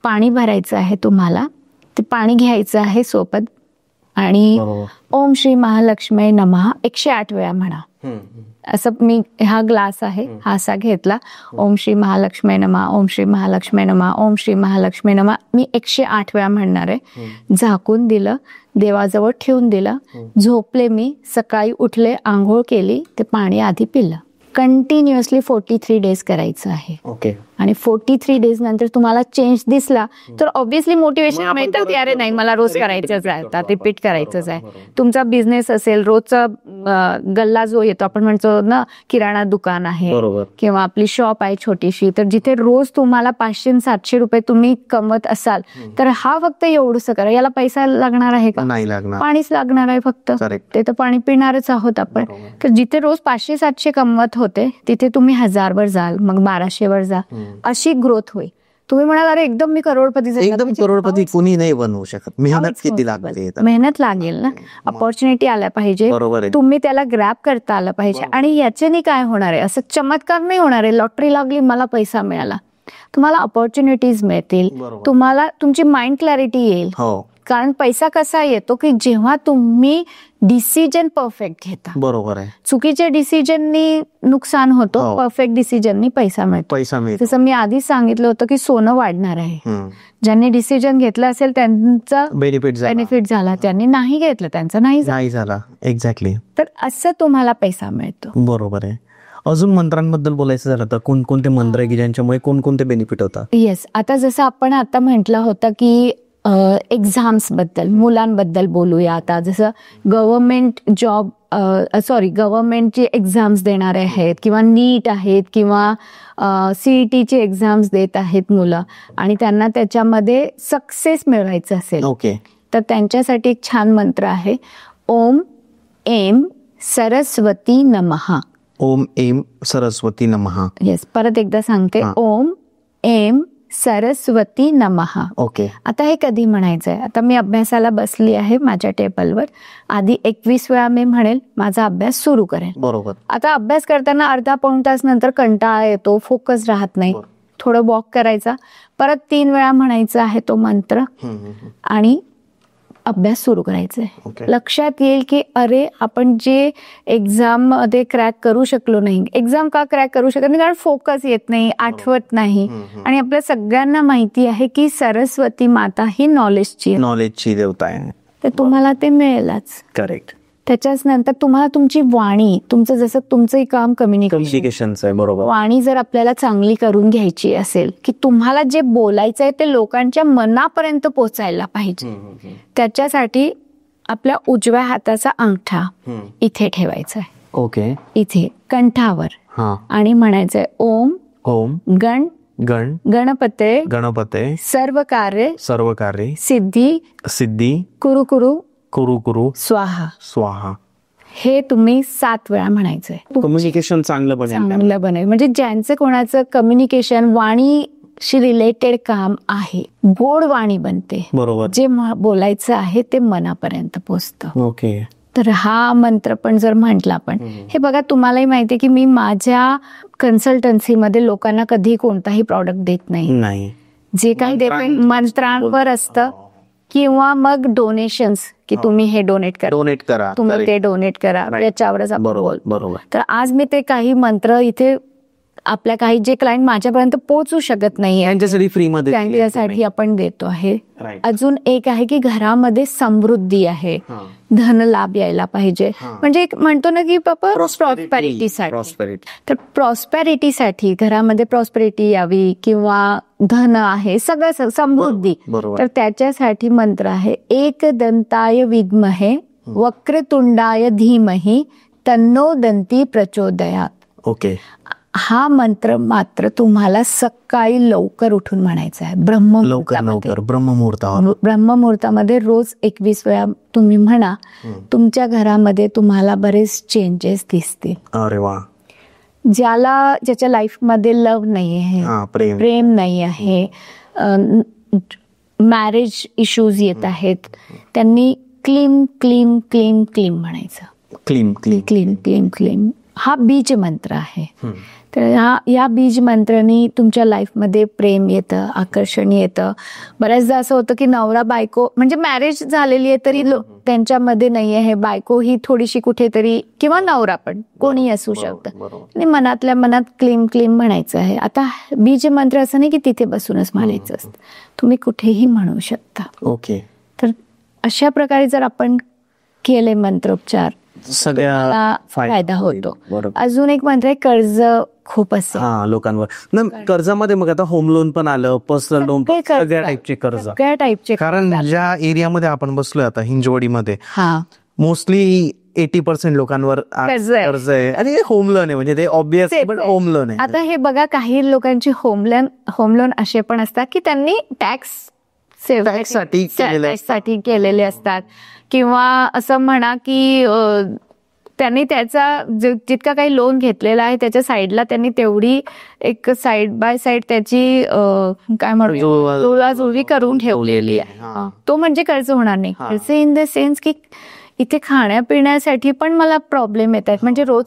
पाणी भरायचं आहे तुम्हाला. ते पाणी घ्यायचं आहे सोबत आणि ओम श्री महालक्ष्मी नमः 108 वेळा म्हणा. असं मी हा ग्लास आहे हा असा घेतला, ओम श्री महालक्ष्मी नमः, ओम श्री महालक्ष्मी नमः, ओम श्री महालक्ष्मी नमः. मी 108 वेळा म्हणणार आहे. झाकून दिलं, देवाजवळ ठेवून दिलं, झोपले. मी सकाळी उठले, आंघोळ केली, ते पाणी आधी पिलं. कंटिन्युअसली 43 डेज करायचं आहे. ओके. आणि 43 डेज नंतर तुम्हाला चेंज दिसला तर ऑब्व्हियसली मोटिवेशन मिळतं की अरे नाही मला रोज करायचंच आहे, आता रिपीट करायचंच आहे. तुमचा बिझनेस असेल, रोजचा गल्ला जो येतो, आपण म्हणतो ना किराणा दुकान आहे किंवा आपली शॉप आहे छोटीशी, तर जिथे रोज तुम्हाला 500-700 रुपये तुम्ही कमवत असाल तर हा फक्त एवढंच करा. याला पैसा लागणार आहे का? नाही लागणार. पाणीच लागणार आहे फक्त. ते तर पाणी पिणारच आहोत आपण. तर जिथे रोज 500-700 कमवत होते तिथे तुम्ही 1000 वर जाल, मग 1200 वर जा. अशी ग्रोथ होईल. तुम्ही म्हणाल अरे एकदम मी करोडपती झाले. एकदम करोडपती कुणी नाही बनवू शकत. मेहनत किती लागते. मेहनत लागेल ना, अपॉर्च्युनिटी आल्या पाहिजे, बरोबर आहे. तुम्ही त्याला ग्रॅब करता आलं पाहिजे. आणि याच्याने काय होणार आहे, असं चमत्कार नाही होणार आहे लॉटरी लागली मला पैसा मिळाला. तुम्हाला अपॉर्च्युनिटीज मिळतील, तुम्हाला तुमची माइंड क्लॅरिटी येईल. कारण पैसा कसा येतो की जेव्हा तुम्ही डिसिजन परफेक्ट घेता. बरोबर आहे. चुकीच्या डिसिजननी नुकसान होतं, परफेक्ट डिसिजननी पैसा मिळतो. जसं मी आधीच सांगितलं होतं की सोनं वाढणार आहे. ज्यांनी डिसिजन घेतलं असेल त्यांचा बेनिफिट झाला, ज्यांनी नाही घेतलं त्यांचा नाही झाला. एक्झॅक्टली. तर असं तुम्हाला पैसा मिळतो. बरोबर आहे. अजून मंत्रांबद्दल बोलायचं झालं तर कोणकोणते मंत्र आहे की ज्यांच्यामुळे कोणकोणते बेनिफिट होतात? येस, आता जसं आपण आता म्हटलं होतं की एक्झाम्स बद्दल, मुलांबद्दल बोलूया. आता जसं गव्हर्नमेंट जॉब गव्हर्नमेंटचे एक्झाम्स देणारे आहेत किंवा नीट आहेत किंवा CETचे एक्झाम्स देत आहेत मुलं आणि त्यांना त्याच्यामध्ये सक्सेस मिळवायचं असेल, तर त्यांच्यासाठी एक छान मंत्र आहे, ओम ऐं सरस्वती नमः. ओम ऐं सरस्वती नमः. येस, परत एकदा सांगते, ओम ऐं सरस्वती नमः. आता हे कधी म्हणायचंय? आता मी अभ्यासाला बसली आहे माझ्या टेबलवर, आधी 21 वेळा मी म्हणेल, माझा अभ्यास सुरू करेल. बरोबर. आता अभ्यास करताना अर्धा पाऊण तास नंतर कंटाळा येतो, फोकस राहत नाही, थोडं वॉक करायचा, परत 3 वेळा म्हणायचा आहे तो मंत्र आणि अभ्यास सुरू करायचा आहे. लक्षात येईल की अरे आपण जे एक्झाम मध्ये क्रॅक करू शकलो नाही, एक्झाम का क्रॅक करू शकत नाही? कारण फोकस येत नाही, आठवत नाही. आणि आपल्या सगळ्यांना माहिती आहे की सरस्वती माता ही नॉलेजची देवता आहे, तर तुम्हाला ते मिळेलच. करेक्ट. त्याच्याच नंतर तुम्हाला तुमची वाणी, तुमचं जसं तुमचं काम कम्युनिकेशनचं आहे, बरोबर, वाणी जर आपल्याला चांगली करून घ्यायची असेल की तुम्हाला जे बोलायचं आहे ते लोकांच्या मनापर्यंत पोहोचायला पाहिजे, त्याच्यासाठी आपल्या उजव्या हाताचा अंगठा इथे ठेवायचा आहे, इथे कंठावर, आणि म्हणायचंय ओम गणपते सर्व कार्य सिद्धी कुरु स्वाहा. हे तुम्ही 7 वेळा म्हणायचंय. कम्युनिकेशन चांगलं बनेल. म्हणजे ज्यांचं कोणाचं कम्युनिकेशन वाणीशी रिलेटेड काम आहे, गोड वाणी बनते, बरोबर, जे बोलायचं आहे ते मनापर्यंत पोहोचतं. तर हा मंत्र पण जर म्हटला आपण, हे बघा तुम्हालाही माहितीये की मी माझ्या कन्सल्टन्सीमध्ये लोकांना कधी कोणताही प्रॉडक्ट देत नाही. जे काही डिपेंड मंत्रांवर असतं किंवा मग डोनेशन्स की तुम्ही हे डोनेट करा, तुम्ही ते डोनेट करा, याच्यावरच बरोबर. तर आज मी ते काही मंत्र इथे आपल्या काही जे क्लायंट माझ्यापर्यंत पोहोचू शकत नाही त्यांच्यासाठी फ्रीमध्ये, त्यांच्यासाठी आपण देतो आहे. अजून एक आहे की घरामध्ये समृद्धी आहे, धन लाभ यायला पाहिजे. म्हणजे एक म्हणतो ना की बाबा प्रॉस्पेरिटीसाठी, तर प्रॉस्पेरिटीसाठी घरामध्ये प्रॉस्पेरिटी यावी किंवा धन आहे, सगळं समृद्धी, तर त्याच्यासाठी मंत्र आहे एकदंताय विद्महे वक्रतुंडाय धीमहि तन्नो दंती प्रचोदयात. हा मंत्र मात्र तुम्हाला सकाळी लवकर उठून म्हणायचा आहे, ब्रह्ममुहूर्तामध्ये रोज 21 वेळा तुम्ही म्हणा. तुमच्या घरामध्ये तुम्हाला बरेच चेंजेस दिसतील. अरे वा. ज्याच्या लाईफ मध्ये लव्ह नाही आहे, प्रेम नाही आहे, मॅरेज इश्यूज येत आहेत, त्यांनी क्लीम क्लीम क्लीम क्लीम म्हणायचं. क्लीम क्लीम क्लीम क्लीम हा बीज मंत्र आहे. तर या बीज मंत्राने तुमच्या लाईफमध्ये प्रेम येतं, आकर्षण येतं. बऱ्याचदा असं होतं की नवरा बायको म्हणजे मॅरेज झालेली आहे तरी त्यांच्यामध्ये नाही आहे, बायको ही थोडीशी कुठेतरी किंवा नवरा पण कोणी असू शकतं, आणि मनातल्या मनात क्लीम क्लीम म्हणायचं आहे. आता बीज मंत्र असं नाही की तिथे बसूनच म्हणायचं असतं, तुम्ही कुठेही म्हणू शकता. तर अशा प्रकारे जर आपण केले मंत्रोपचार सगळ्या फायदा होतो. अजून एक मंत्र आहे कर्ज खूप असते लोकांवर. कर्जामध्ये मग आता होम लोन पण आलं, पर्सनल लोन, सगळ्या टाईपचे. कारण ज्या एरियामध्ये आपण बसलोय आता हिंजवडीमध्ये, मोस्टली 80% लोकांवर कर्ज आहे आणि होम लोन आहे. म्हणजे ते ऑब्वियस होम लोन आहे. आता हे बघा, काही लोकांची होम लोन असे पण असतात की त्यांनी टॅक्स साठी केलेले असतात, किंवा असं म्हणा की त्यांनी त्याचा जितका काही लोन घेतलेला आहे त्याच्या साईडला त्यांनी तेवढी एक साईड बाय साईड त्याची काय म्हणतो जुळवाजुळवी करून ठेवलेली आहे. तो म्हणजे कर्ज होणार नाही. कर्ज इन द सेन्स की इथे खाण्यापिण्यासाठी पण मला प्रॉब्लेम येत आहेत. म्हणजे रोज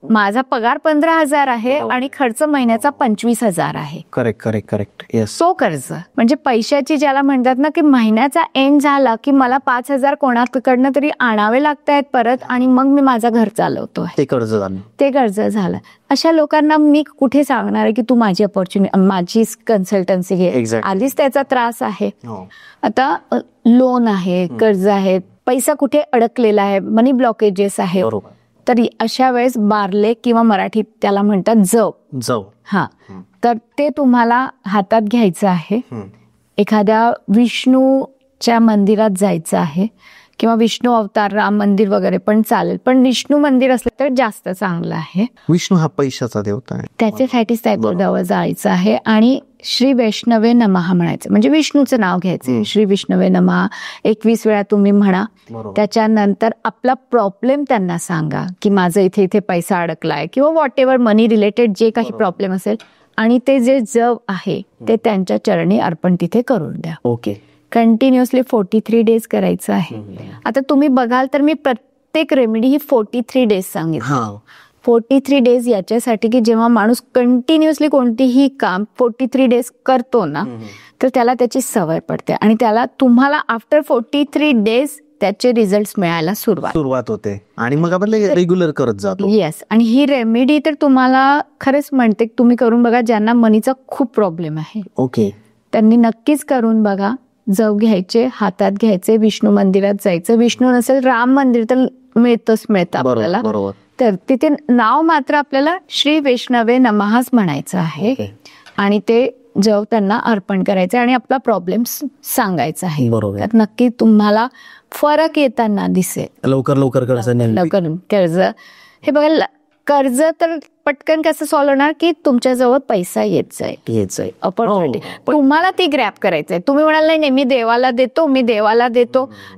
माझा पगार 15,000 आहे आणि खर्च महिन्याचा 25,000 आहे. Correct yes. तो कर्ज म्हणजे पैशाची ज्याला म्हणतात ना की महिन्याचा एंड झाला की मला 5,000 कोणाकडनं तरी आणावे लागत आहेत परत आणि मग मी माझं घर चालवतो. ते कर्ज झालं. ते कर्ज झालं. अशा लोकांना मी कुठे सांगणार आहे की तू माझी अपॉर्च्युनिटी माझी कन्सल्टन्सी घे. आधीच त्याचा त्रास आहे. आता लोन आहे, कर्ज आहे, पैसा कुठे अडकलेला आहे, मनी ब्लॉकेजेस आहे. तर अशा वेळेस बार्ले किंवा मराठीत त्याला म्हणतात जव. हा, तर ते तुम्हाला हातात घ्यायचं आहे. एखाद्या विष्णूच्या मंदिरात जायचं आहे किंवा विष्णू अवतार राम मंदिर वगैरे पण चालेल, पण विष्णू मंदिर असलं तर जास्त चांगलं आहे. विष्णू हा पैशाचा देवता आहे. त्याच्यासाठीच त्याजवळ जायचं आहे आणि श्री वैष्णवे नमः म्हणायचं. म्हणजे विष्णूचं नाव घ्यायचं. श्री विष्णवे नमः 21 वेळा तुम्ही म्हणा. त्याच्यानंतर आपला प्रॉब्लेम त्यांना सांगा की माझं इथे इथे पैसा अडकलाय किंवा व्हॉट एव्हर मनी रिलेटेड जे काही प्रॉब्लेम असेल आणि ते जे जव आहे ते त्यांच्या चरणी अर्पण तिथे करून द्या. ओके. कंटिन्युअसली 43 डेज करायचं आहे. आता तुम्ही बघाल तर मी प्रत्येक रेमेडी ही 43 डेज सांगितली. 43 डेज याच्यासाठी की जेव्हा माणूस कंटिन्युअसली कोणतीही काम 43 डेज करतो ना तर त्याला त्याची सवय पडते आणि त्याला तुम्हाला आफ्टर 43 डेज त्याचे रिझल्ट मिळायला सुरुवात होते आणि मग आपण रेग्युलर करत जातो. येस. आणि ही रेमेडी तर तुम्हाला खरंच म्हणते तुम्ही करून बघा. ज्यांना मनीचा खूप प्रॉब्लेम आहे ओके त्यांनी नक्कीच करून बघा. जव घ्यायचे, हातात घ्यायचे, विष्णू मंदिरात जायचं. विष्णू नसेल राम मंदिर तर मिळतं आपल्याला. तर तिथे नाव मात्र आपल्याला श्री वैष्णवे नमःच म्हणायचं आहे आणि ते जव त्यांना अर्पण करायचं आणि आपला प्रॉब्लेम सांगायचा आहे. बरोबर. तर नक्की तुम्हाला फरक येताना दिसेल. लवकर कर्ज हे बघा, कर्ज तर पटकन कसं सॉल्व्ह होणार की तुमच्याजवळ पैसा येत जाईल अपॉर्च्युनिटी. तुम्हाला ती ग्रॅब करायचंय. तुम्ही म्हणाल नाही मी देवाला देतो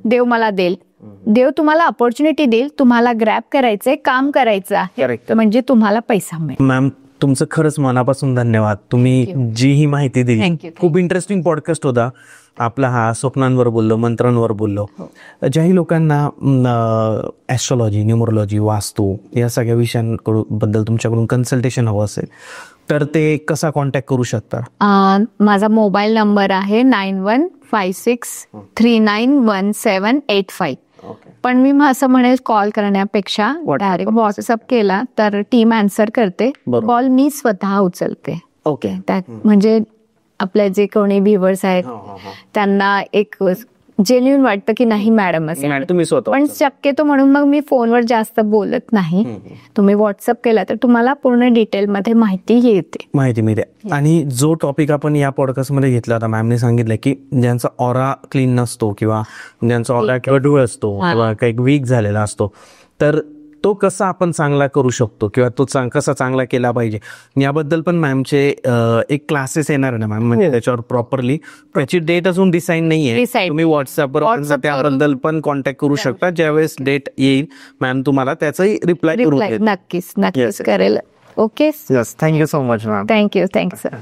देव मला देईल. देव तुम्हाला अपॉर्च्युनिटी देईल. तुम्हाला ग्रॅब करायचंय, काम करायचं आहे म्हणजे तुम्हाला पैसा मिळेल. मॅम तुमचं खरंच मनापासून धन्यवाद. तुम्ही जी ही माहिती दिली खूप इंटरेस्टिंग पॉडकास्ट होता आपला हा. स्वप्नांवर बोललो, मंत्रांवर बोललो. ज्याही लोकांना ॲस्ट्रॉलॉजी, न्यूमरोलॉजी, वास्तू या सगळ्या विषयांबद्दल तुमच्याकडून कन्सल्टेशन हवं असेल तर ते कसा कॉन्टॅक्ट करू शकता? माझा मोबाईल नंबर आहे 9156391785. पण मी असं म्हणेल कॉल करण्यापेक्षा डायरेक्ट व्हॉट्सअप केला तर टीम आन्सर करते. कॉल मी स्वतः उचलते. ओके. त्यात म्हणजे आपले जे कोणी व्ह्युअर्स आहेत त्यांना एक जेन्युइन वाटतं की नाही मॅडम असं. पण शक्यतो म्हणून मग मी फोनवर जास्त बोलत नाही. तुम्ही व्हॉट्सअप केला तर तुम्हाला पूर्ण डिटेलमध्ये माहिती मिळते. आणि जो टॉपिक आपण या पॉडकास्टमध्ये घेतला होता मॅमने सांगितलं की ज्यांचा ऑरा क्लीन नसतो किंवा ज्यांचा ऑरा किंवा डूळ असतो किंवा काही वीक झालेला असतो तर तो कसा आपण चांगला करू शकतो किंवा तो कसा चांगला केला पाहिजे याबद्दल पण मॅमचे एक क्लासेस येणार ना मॅम. म्हणजे त्याच्यावर प्रॉपरली त्याची डेट अजून डिसाईड नाहीये. तुम्ही व्हॉट्सअपवर त्याबद्दल पण कॉन्टॅक्ट करू शकता. ज्यावेळेस डेट येईल मॅम तुम्हाला त्याचाही रिप्लाय नक्कीच करेल. Okay. Thank you so much ma'am. Thank you sir.